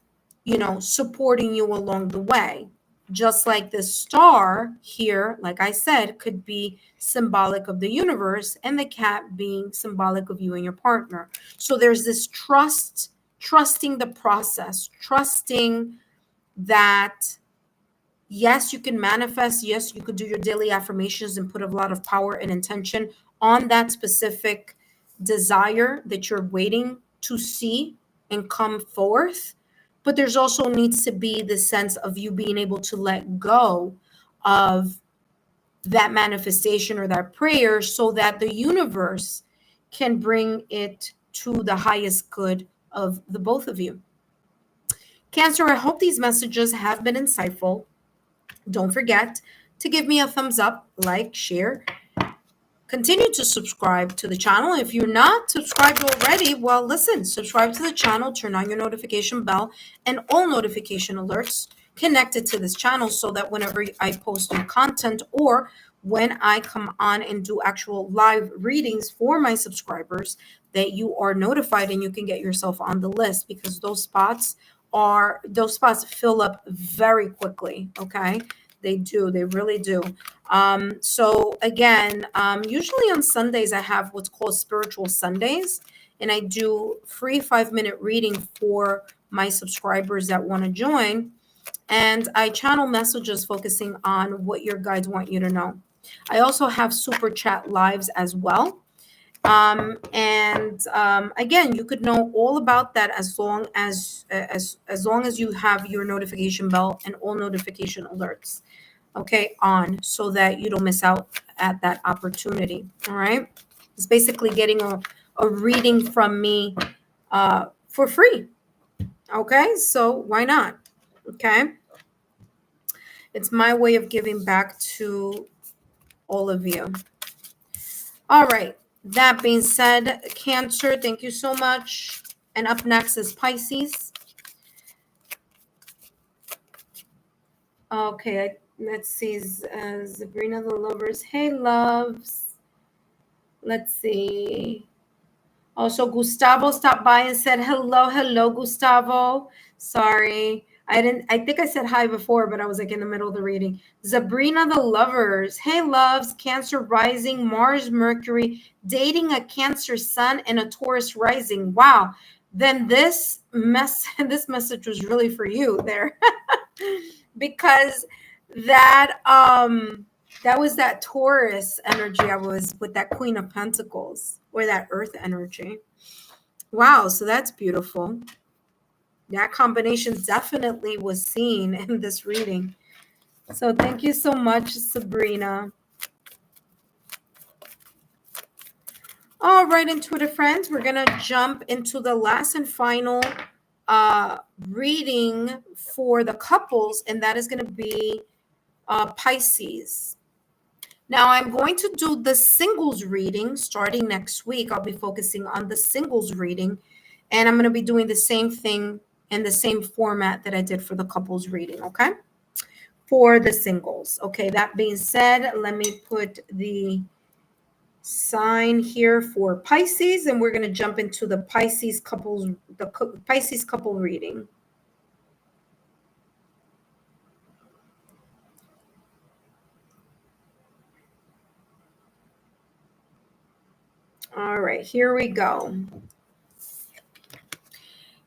supporting you along the way. Just like the star here, like I said, could be symbolic of the universe, and the cat being symbolic of you and your partner. So there's this trusting the process, trusting that, yes, you can manifest. Yes, you could do your daily affirmations and put a lot of power and intention on that specific desire that you're waiting to see and come forth. But there's also needs to be the sense of you being able to let go of that manifestation or that prayer so that the universe can bring it to the highest good of the both of you. Cancer, I hope these messages have been insightful. Don't forget to give me a thumbs up, like, share. Continue to subscribe to the channel. If you're not subscribed already, well, listen, subscribe to the channel, turn on your notification bell and all notification alerts connected to this channel so that whenever I post new content or when I come on and do actual live readings for my subscribers, that you are notified and you can get yourself on the list, because those spots fill up very quickly. Okay. They do. They really do. So again, usually on Sundays, I have what's called Spiritual Sundays, and I do free 5-minute reading for my subscribers that want to join. And I channel messages focusing on what your guides want you to know. I also have super chat lives as well. Again, you could know all about that as long as you have your notification bell and all notification alerts, okay, on, so that you don't miss out at that opportunity. All right. It's basically getting a reading from me for free. Okay. So why not? Okay. It's my way of giving back to all of you. All right. That being said, Cancer, thank you so much. And up next is Pisces. Okay, let's see. Sabrina the Lovers. Hey, loves. Let's see. Also, Gustavo stopped by and said hello. Hello, Gustavo. Sorry. I think I said hi before, but I was like in the middle of the reading. Sabrina the Lovers. Hey, loves. Cancer rising, Mars, Mercury, dating a Cancer sun and a Taurus rising. Wow. Then this message was really for you there. Because that was that Taurus energy I was with, that Queen of Pentacles, or that Earth energy. Wow, so that's beautiful. That combination definitely was seen in this reading. So thank you so much, Sabrina. All right, intuitive friends, we're going to jump into the last and final reading for the couples, and that is going to be Pisces. Now, I'm going to do the singles reading starting next week. I'll be focusing on the singles reading, and I'm going to be doing the same thing in the same format that I did for the couples reading, okay? For the singles. Okay, that being said, let me put the sign here for Pisces, and we're going to jump into the Pisces couple reading. All right, here we go.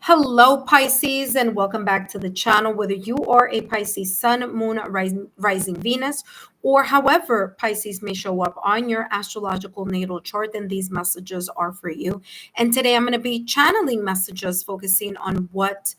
Hello, Pisces, and welcome back to the channel. Whether you are a Pisces sun, moon, rising Venus, or however Pisces may show up on your astrological natal chart, then these messages are for you. And today I'm going to be channeling messages focusing on what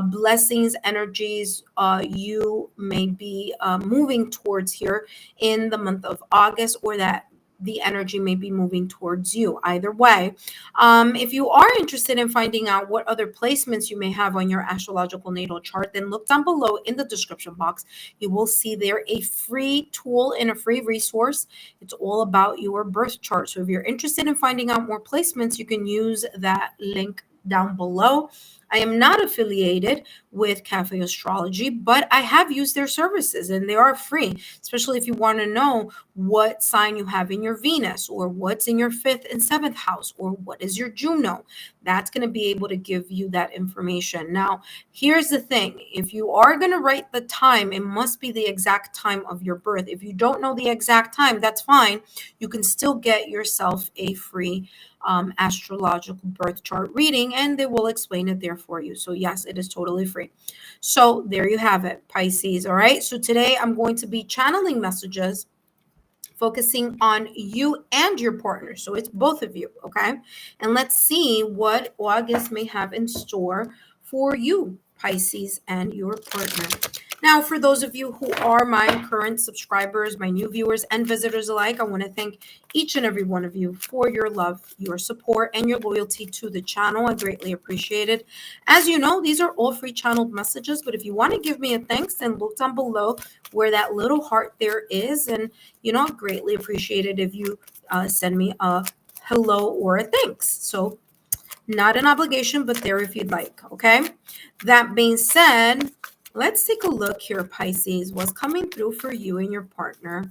blessings, energies you may be moving towards here in the month of August, or that the energy may be moving towards you. Either way, if you are interested in finding out what other placements you may have on your astrological natal chart, then look down below in the description box. You will see there a free tool and a free resource. It's all about your birth chart. So if you're interested in finding out more placements, you can use that link down below. I am not affiliated with Cafe Astrology, but I have used their services and they are free, especially if you want to know what sign you have in your Venus, or what's in your 5th and 7th house, or what is your Juno. That's going to be able to give you that information. Now, here's the thing. If you are going to write the time, it must be the exact time of your birth. If you don't know the exact time, that's fine. You can still get yourself a free astrological birth chart reading, and they will explain it there for you. So yes, it is totally free. So there you have it, Pisces. All right. So today I'm going to be channeling messages focusing on you and your partner. So it's both of you. Okay. And let's see what August may have in store for you, Pisces, and your partner. Now, for those of you who are my current subscribers, my new viewers and visitors alike, I want to thank each and every one of you for your love, your support, and your loyalty to the channel. I greatly appreciate it. As you know, these are all free channeled messages, but if you want to give me a thanks, then look down below where that little heart there is. And, I greatly appreciate it if you send me a hello or a thanks. So not an obligation, but there if you'd like. Okay. That being said, let's take a look here, Pisces. What's coming through for you and your partner?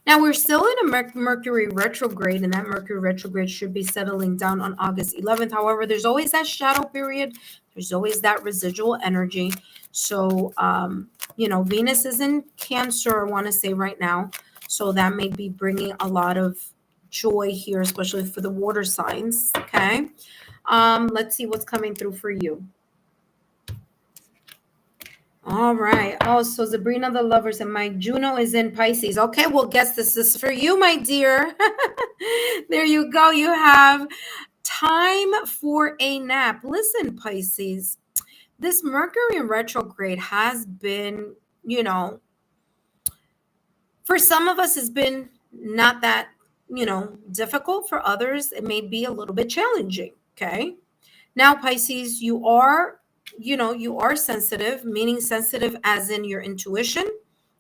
Now, we're still in a Mercury retrograde, and that Mercury retrograde should be settling down on August 11th. However, there's always that shadow period. There's always that residual energy. So, Venus is in Cancer, I want to say right now. So that may be bringing a lot of joy here, especially for the water signs. Okay. Let's see what's coming through for you. All right. Oh, so Sabrina the Lovers, and my Juno is in Pisces. Okay, well, guess this is for you, my dear. There you go. You have time for a nap. Listen, Pisces, this Mercury in retrograde has been, for some of us, has been not that, difficult. For others, it may be a little bit challenging. Okay. Now, Pisces, you are sensitive, meaning sensitive as in your intuition,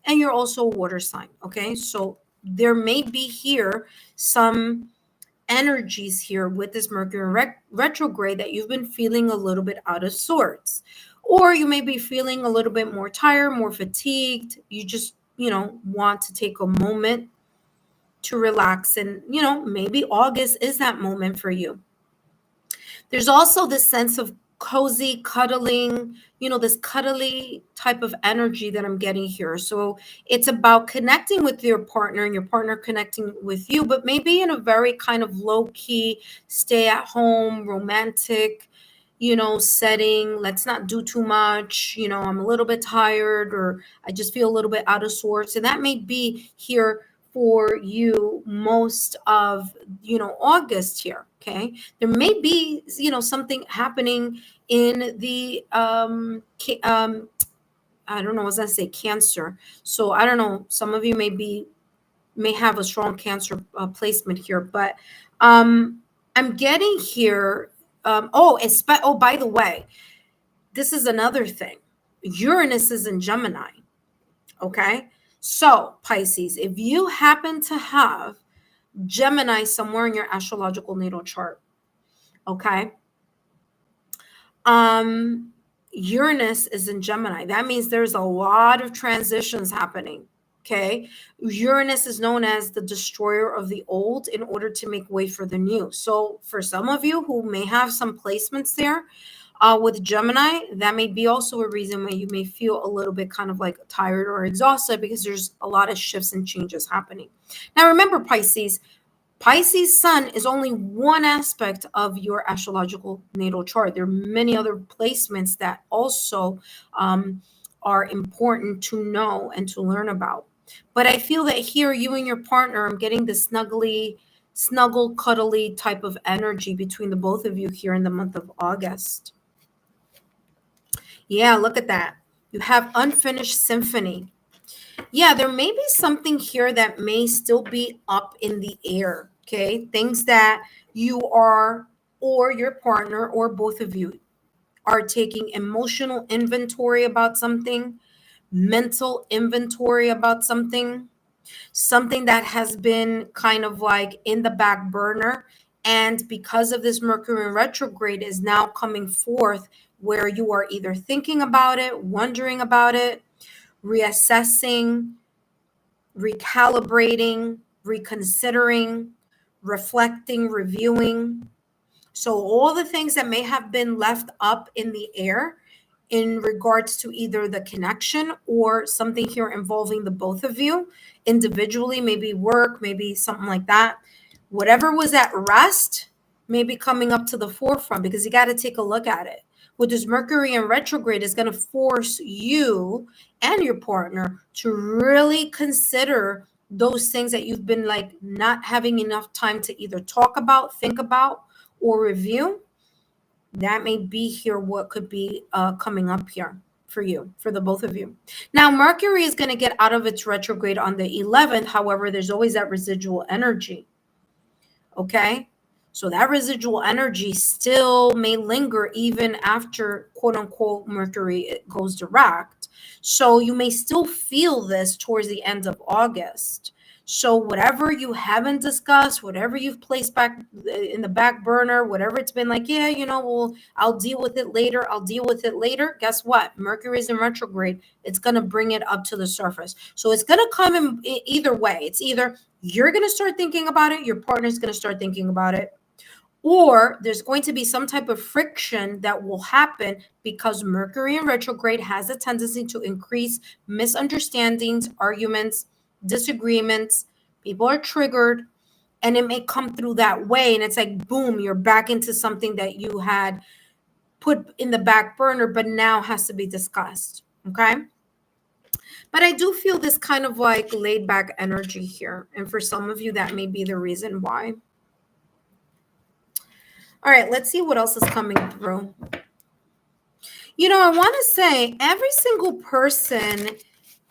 and you're also a water sign. Okay. So there may be here some energies here with this Mercury retrograde that you've been feeling a little bit out of sorts, Or you may be feeling a little bit more tired, more fatigued. You just, want to take a moment to relax. And, maybe August is that moment for you. There's also this sense of cozy, cuddling, this cuddly type of energy that I'm getting here. So it's about connecting with your partner and your partner connecting with you, but maybe in a very kind of low key, stay at home, romantic, setting. Let's not do too much. I'm a little bit tired, or I just feel a little bit out of sorts. And that may be here for you most of, August here. Okay. There may be, something happening in the, I don't know, I was going to say Cancer. So I don't know. Some of you may have a strong Cancer placement here, but I'm getting here. By the way, this is another thing. Uranus is in Gemini. Okay. So Pisces, if you happen to have Gemini somewhere in your astrological natal chart, okay, Uranus is in Gemini. That means there's a lot of transitions happening. Okay. Uranus is known as the destroyer of the old in order to make way for the new. So for some of you who may have some placements there with Gemini, that may be also a reason why you may feel a little bit kind of like tired or exhausted, because there's a lot of shifts and changes happening. Now, remember, Pisces sun is only one aspect of your astrological natal chart. There are many other placements that also are important to know and to learn about. But I feel that here, you and your partner, I'm getting the snuggle, cuddly type of energy between the both of you here in the month of August. Yeah, look at that. You have unfinished symphony. Yeah, there may be something here that may still be up in the air, okay? Things that you are, or your partner, or both of you are taking emotional inventory about something, mental inventory about something that has been kind of like in the back burner. And because of this Mercury retrograde is now coming forth, where you are either thinking about it, wondering about it, reassessing, recalibrating, reconsidering, reflecting, reviewing. So all the things that may have been left up in the air in regards to either the connection or something here involving the both of you individually, maybe work, maybe something like that. Whatever was at rest may be coming up to the forefront, because you got to take a look at it. With this Mercury in retrograde is going to force you and your partner to really consider those things that you've been like not having enough time to either talk about, think about, or review. That may be here what could be coming up here for you, for the both of you. Now, Mercury is going to get out of its retrograde on the 11th. However, there's always that residual energy. Okay. So that residual energy still may linger even after, quote unquote, Mercury goes direct. So you may still feel this towards the end of August. So whatever you haven't discussed, whatever you've placed back in the back burner, whatever it's been like, yeah, well, I'll deal with it later. Guess what? Mercury is in retrograde. It's going to bring it up to the surface. So it's going to come in either way. It's either you're going to start thinking about it, your partner's going to start thinking about it, or there's going to be some type of friction that will happen, because Mercury in retrograde has a tendency to increase misunderstandings, arguments, disagreements. People are triggered, and it may come through that way. And it's like, boom, you're back into something that you had put in the back burner, but now has to be discussed. Okay. But I do feel this kind of like laid back energy here. And for some of you, that may be the reason why. All right, let's see what else is coming through. I want to say every single person,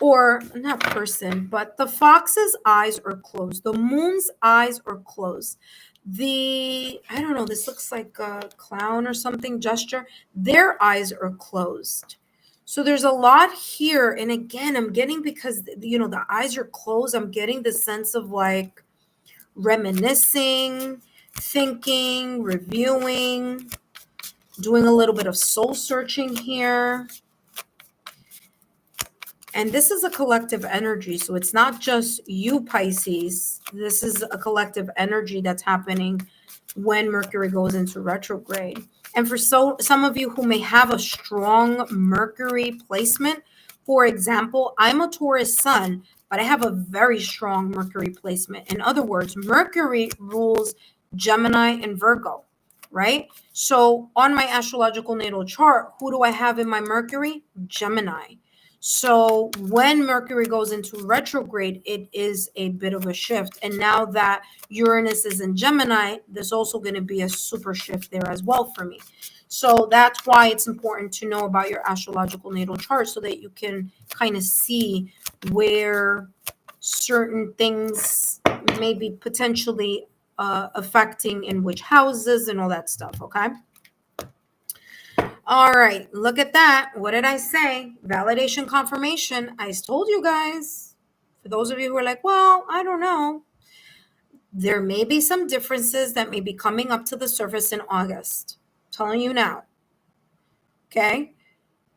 or not person, but the fox's eyes are closed. The moon's eyes are closed. I don't know, this looks like a clown or something gesture. Their eyes are closed. So there's a lot here. And again, I'm getting, because, the eyes are closed, I'm getting the sense of like reminiscing, thinking, reviewing. doing a little bit of soul searching here. And this is a collective energy. So it's not just you, Pisces. This is a collective energy that's happening when Mercury goes into retrograde. And for some of you who may have a strong Mercury placement, for example, I'm a Taurus sun, but I have a very strong Mercury placement. In other words, Mercury rules Gemini and Virgo, right? So on my astrological natal chart, who do I have in my Mercury? Gemini. So when Mercury goes into retrograde, it is a bit of a shift. And now that Uranus is in Gemini, there's also going to be a super shift there as well for me. So that's why it's important to know about your astrological natal chart so that you can kind of see where certain things may be potentially affecting in which houses and all that stuff, okay? All right, look at that. What did I say? Validation confirmation. I told you guys. For those of you who are like, well, I don't know. There may be some differences that may be coming up to the surface in August. I'm telling you now. Okay?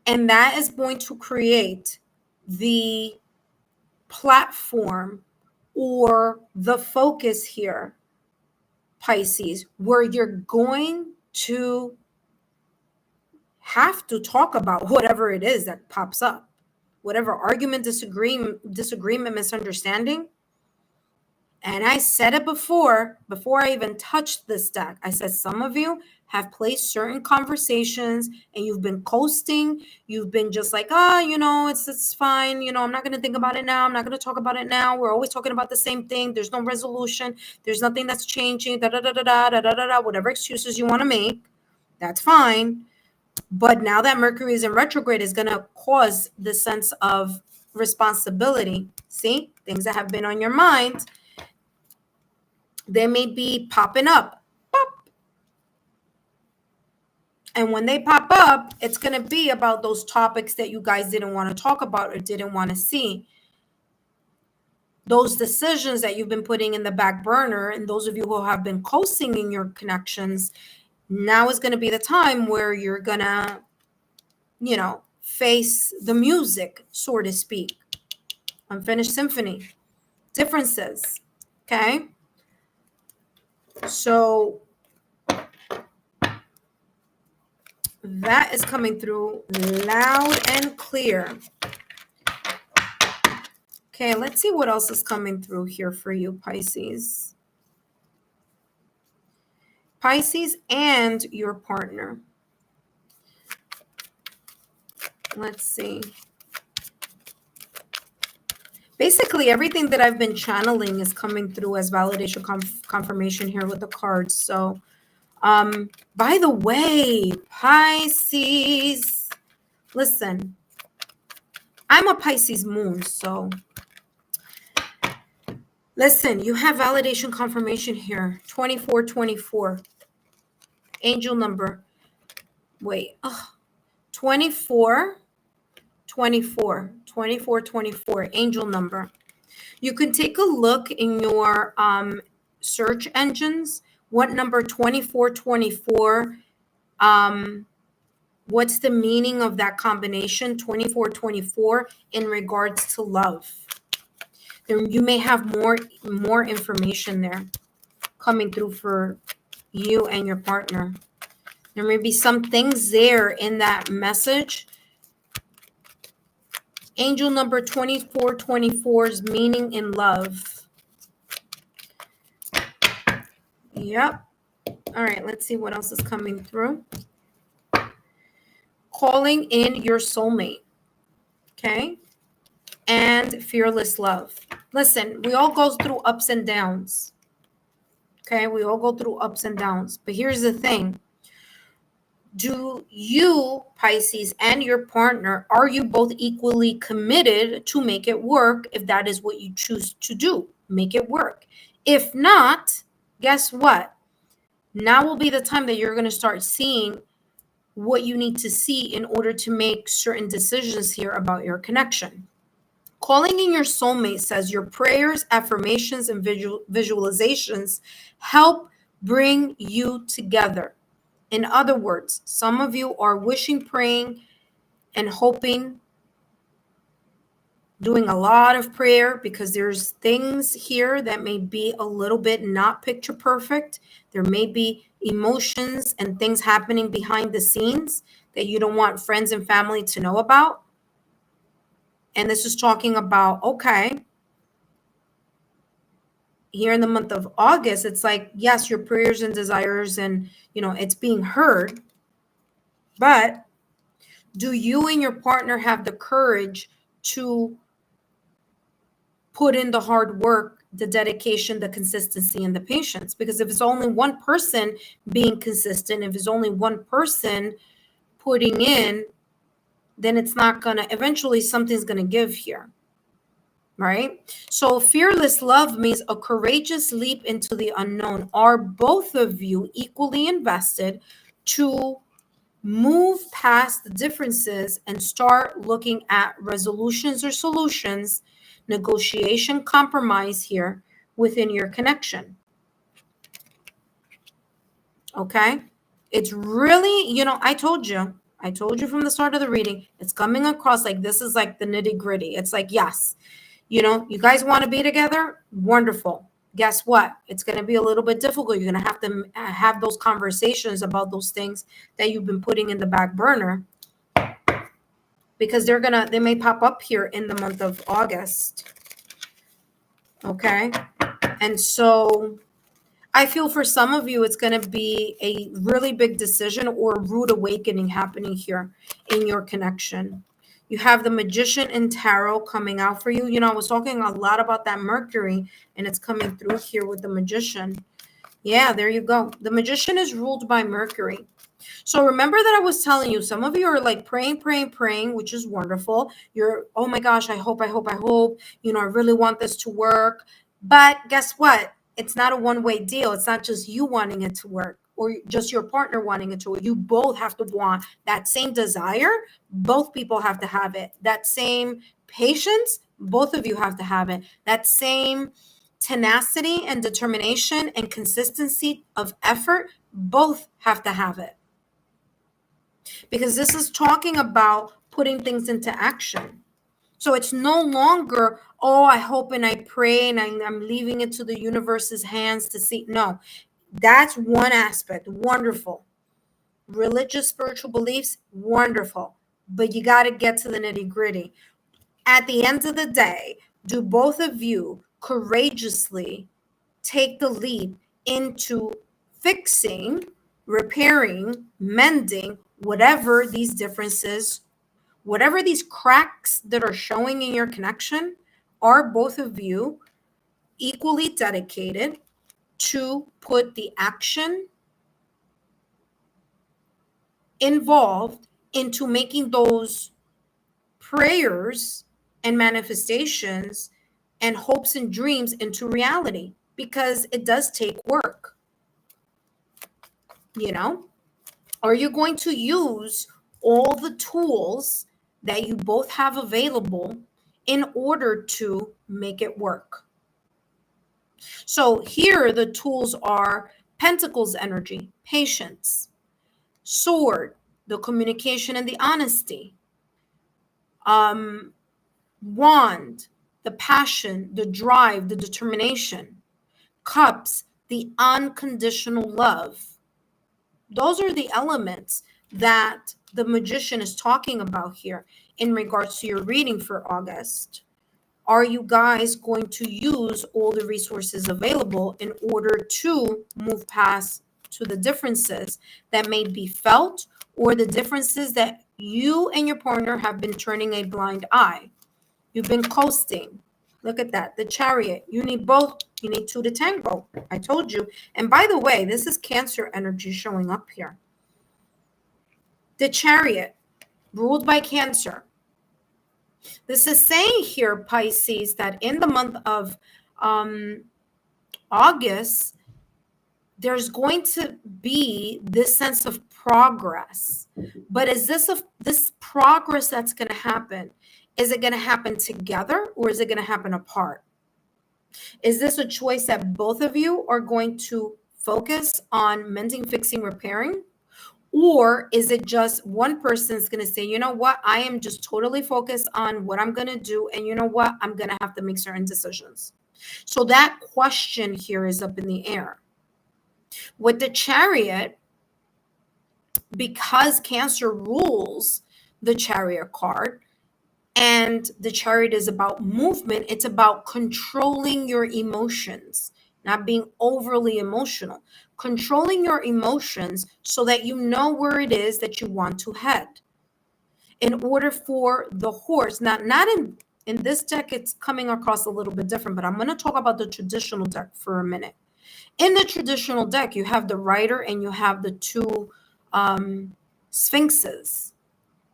And that is going to create the platform or the focus here, Pisces, where you're going to have to talk about whatever it is that pops up, whatever argument, disagreement, misunderstanding. And I said it before I even touched this deck. I said some of you have placed certain conversations and you've been coasting. You've been just like, it's fine. I'm not going to think about it now. I'm not going to talk about it now. We're always talking about the same thing. There's no resolution. There's nothing that's changing. Whatever excuses you want to make, that's fine. But now that Mercury is in retrograde is going to cause the sense of responsibility. See, things that have been on your mind, they may be popping up. Pop. And when they pop up, it's going to be about those topics that you guys didn't want to talk about or didn't want to see. Those decisions that you've been putting in the back burner, and those of you who have been coasting in your connections, now is going to be the time where you're going to face the music, so to speak. Unfinished symphony. Differences. Okay? So that is coming through loud and clear. Okay, let's see what else is coming through here for you, Pisces. Pisces and your partner. Let's see. Basically, everything that I've been channeling is coming through as validation confirmation here with the cards. So, by the way, Pisces, listen, I'm a Pisces moon, so listen, you have validation confirmation here, 2424, angel number, 24, angel number. You can take a look in your search engines, what number 2424, what's the meaning of that combination, 2424, in regards to love. There, you may have more information there coming through for you and your partner. There may be some things there in that message. Angel number 2424's meaning in love. Yep. All right, let's see what else is coming through. Calling in your soulmate. Okay. And fearless love. Listen, we all go through ups and downs. Okay, we all go through ups and downs. But here's the thing. Do you, Pisces, and your partner, are you both equally committed to make it work if that is what you choose to do? Make it work. If not, guess what? Now will be the time that you're going to start seeing what you need to see in order to make certain decisions here about your connection. Calling in your soulmate says your prayers, affirmations, and visualizations help bring you together. In other words, some of you are wishing, praying, and hoping, doing a lot of prayer because there's things here that may be a little bit not picture perfect. There may be emotions and things happening behind the scenes that you don't want friends and family to know about. And this is talking about, okay, here in the month of August, it's like, yes, your prayers and desires and, it's being heard. But do you and your partner have the courage to put in the hard work, the dedication, the consistency, and the patience? Because if it's only one person being consistent, if it's only one person putting in, then it's not gonna, eventually something's gonna give here, right? So fearless love means a courageous leap into the unknown. Are both of you equally invested to move past the differences and start looking at resolutions or solutions, negotiation, compromise here within your connection? Okay. It's really, I told you from the start of the reading, it's coming across like this is like the nitty gritty. It's like, yes, you guys want to be together? Wonderful. Guess what? It's going to be a little bit difficult. You're going to have to have those conversations about those things that you've been putting in the back burner, because they may pop up here in the month of August. Okay. And so I feel for some of you, it's going to be a really big decision or rude awakening happening here in your connection. You have the Magician and Tarot coming out for you. I was talking a lot about that Mercury, and it's coming through here with the Magician. Yeah, there you go. The Magician is ruled by Mercury. So remember that I was telling you, some of you are like praying, which is wonderful. You're, oh my gosh, I hope. I really want this to work. But guess what? It's not a one-way deal. It's not just you wanting it to work or just your partner wanting it to work. You both have to want that same desire. Both people have to have it. That same patience, both of you have to have it. That same tenacity and determination and consistency of effort, both have to have it. Because this is talking about putting things into action. So it's no longer, oh, I hope and I pray and I'm leaving it to the universe's hands to see. No, that's one aspect. Wonderful. Religious, spiritual beliefs, wonderful. But you got to get to the nitty gritty. At the end of the day, do both of you courageously take the leap into fixing, repairing, mending, whatever these differences, whatever these cracks that are showing in your connection? Are both of you equally dedicated to put the action involved into making those prayers and manifestations and hopes and dreams into reality? Because it does take work. Are you going to use all the tools that you both have available in order to make it work? So here the tools are Pentacles energy, patience, Sword, the communication and the honesty, Wand, the passion, the drive, the determination, Cups, the unconditional love. Those are the elements that the Magician is talking about here in regards to your reading for August. Are you guys going to use all the resources available in order to move past to the differences that may be felt, or the differences that you and your partner have been turning a blind eye? You've been coasting. Look at that. The Chariot. You need both. You need two to tango. I told you. And by the way, this is Cancer energy showing up here. The Chariot, ruled by Cancer. This is saying here, Pisces, that in the month of August, there's going to be this sense of progress. But is this progress that's going to happen? Is it going to happen together, or is it going to happen apart? Is this a choice that both of you are going to focus on mending, fixing, repairing? Or is it just one person's going to say, you know what, I am just totally focused on what I'm going to do. And you know what, I'm going to have to make certain decisions. So that question here is up in the air. With the Chariot, because Cancer rules the Chariot card, and the Chariot is about movement, it's about controlling your emotions, not being overly emotional, controlling your emotions so that you know where it is that you want to head. In order for the horse, not in this deck, it's coming across a little bit different, but I'm going to talk about the traditional deck for a minute. In the traditional deck, you have the rider and you have the two sphinxes,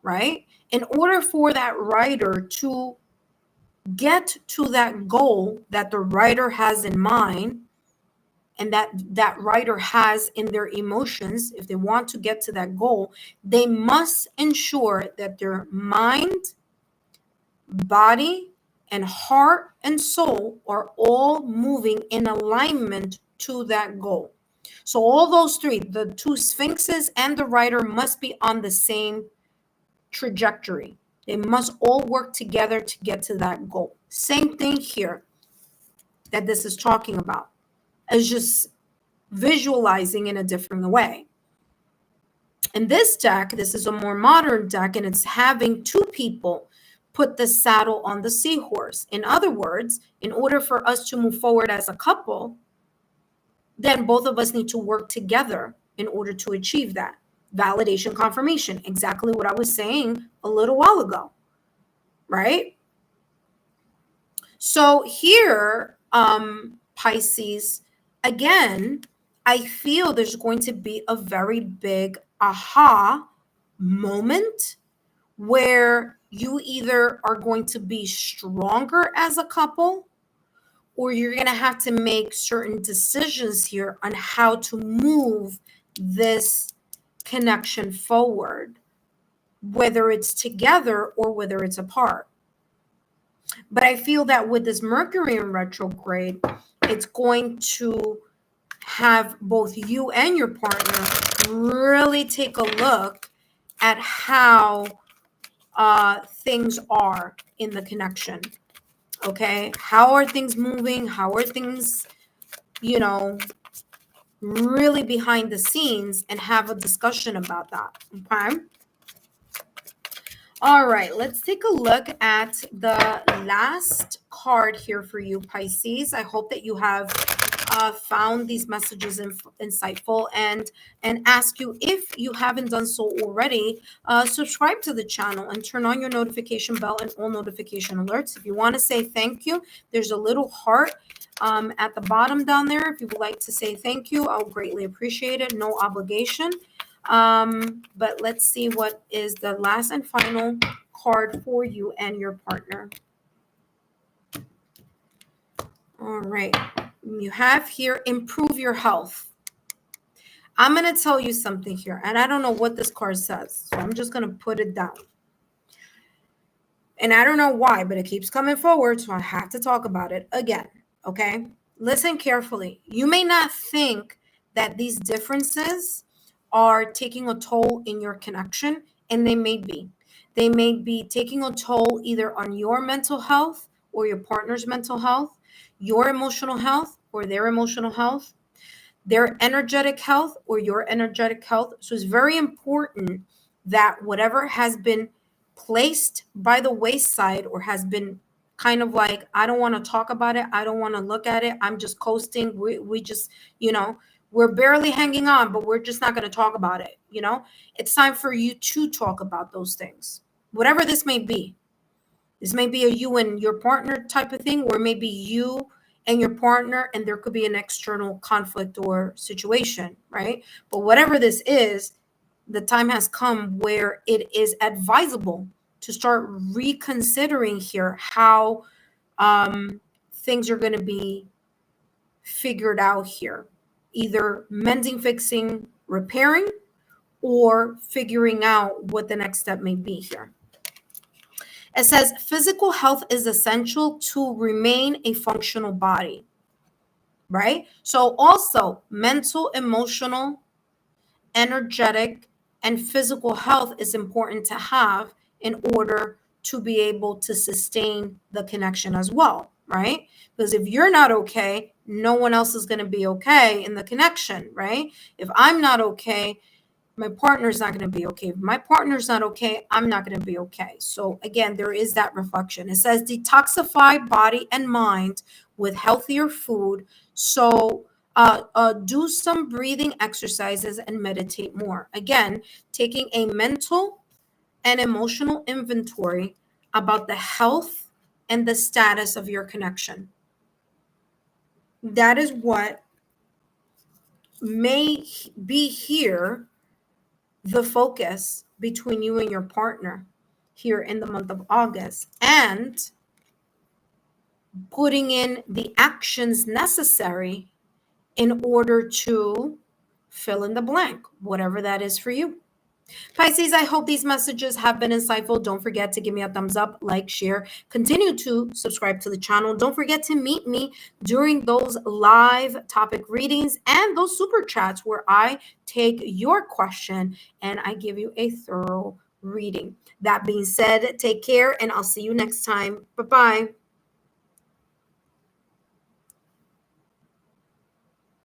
right? In order for that rider to get to that goal that the rider has in mind, and that rider has in their emotions, if they want to get to that goal, they must ensure that their mind, body, and heart and soul are all moving in alignment to that goal. So all those three, the two sphinxes and the rider, must be on the same trajectory. They must all work together to get to that goal. Same thing here that this is talking about. It's just visualizing in a different way. In this deck, this is a more modern deck, and it's having two people put the saddle on the seahorse. In other words, in order for us to move forward as a couple, then both of us need to work together in order to achieve that. Validation, confirmation, exactly what I was saying a little while ago, right? So here, Pisces, again, I feel there's going to be a very big aha moment where you either are going to be stronger as a couple, or you're going to have to make certain decisions here on how to move this connection forward, whether it's together or whether it's apart. But I feel that with this Mercury in retrograde, it's going to have both you and your partner really take a look at how things are in the connection. Okay, how are things moving? How are things, really behind the scenes, and have a discussion about that. Okay. All right, let's take a look at the last card here for you, Pisces. I hope that you have found these messages insightful, and ask you, if you haven't done so already, subscribe to the channel and turn on your notification bell and all notification alerts. If you want to say thank you, there's a little heart at the bottom down there. If you would like to say thank you, I'll greatly appreciate it. No obligation. But let's see what is the last and final card for you and your partner. All right. You have here, improve your health. I'm going to tell you something here, and I don't know what this card says, so I'm just going to put it down. And I don't know why, but it keeps coming forward, so I have to talk about it again. Okay? Listen carefully. You may not think that these differences are taking a toll in your connection, and they may be. They may be taking a toll either on your mental health or your partner's mental health, your emotional health or their emotional health, their energetic health or your energetic health. So it's very important that whatever has been placed by the wayside, or has been kind of like, I don't want to talk about it, I don't want to look at it, I'm just coasting, we just, we're barely hanging on, but we're just not going to talk about it. It's time for you to talk about those things, whatever this may be. This may be a you and your partner type of thing, or maybe you and your partner, and there could be an external conflict or situation, right? But whatever this is, the time has come where it is advisable to start reconsidering here how things are going to be figured out here. Either mending, fixing, repairing, or figuring out what the next step may be here. It says physical health is essential to remain a functional body, right? So also mental, emotional, energetic, and physical health is important to have in order to be able to sustain the connection as well, right? Because if you're not okay, no one else is going to be okay in the connection, right? If I'm not okay, my partner's not going to be okay. If my partner's not okay, I'm not going to be okay. So again, there is that reflection. It says detoxify body and mind with healthier food. So do some breathing exercises and meditate more. Again, taking a mental and emotional inventory about the health and the status of your connection. That is what may be here the focus between you and your partner here in the month of August, and putting in the actions necessary in order to fill in the blank, whatever that is for you. Pisces, I hope these messages have been insightful. Don't forget to give me a thumbs up, like, share, continue to subscribe to the channel. Don't forget to meet me during those live topic readings and those super chats where I take your question and I give you a thorough reading. That being said, take care and I'll see you next time. Bye-bye.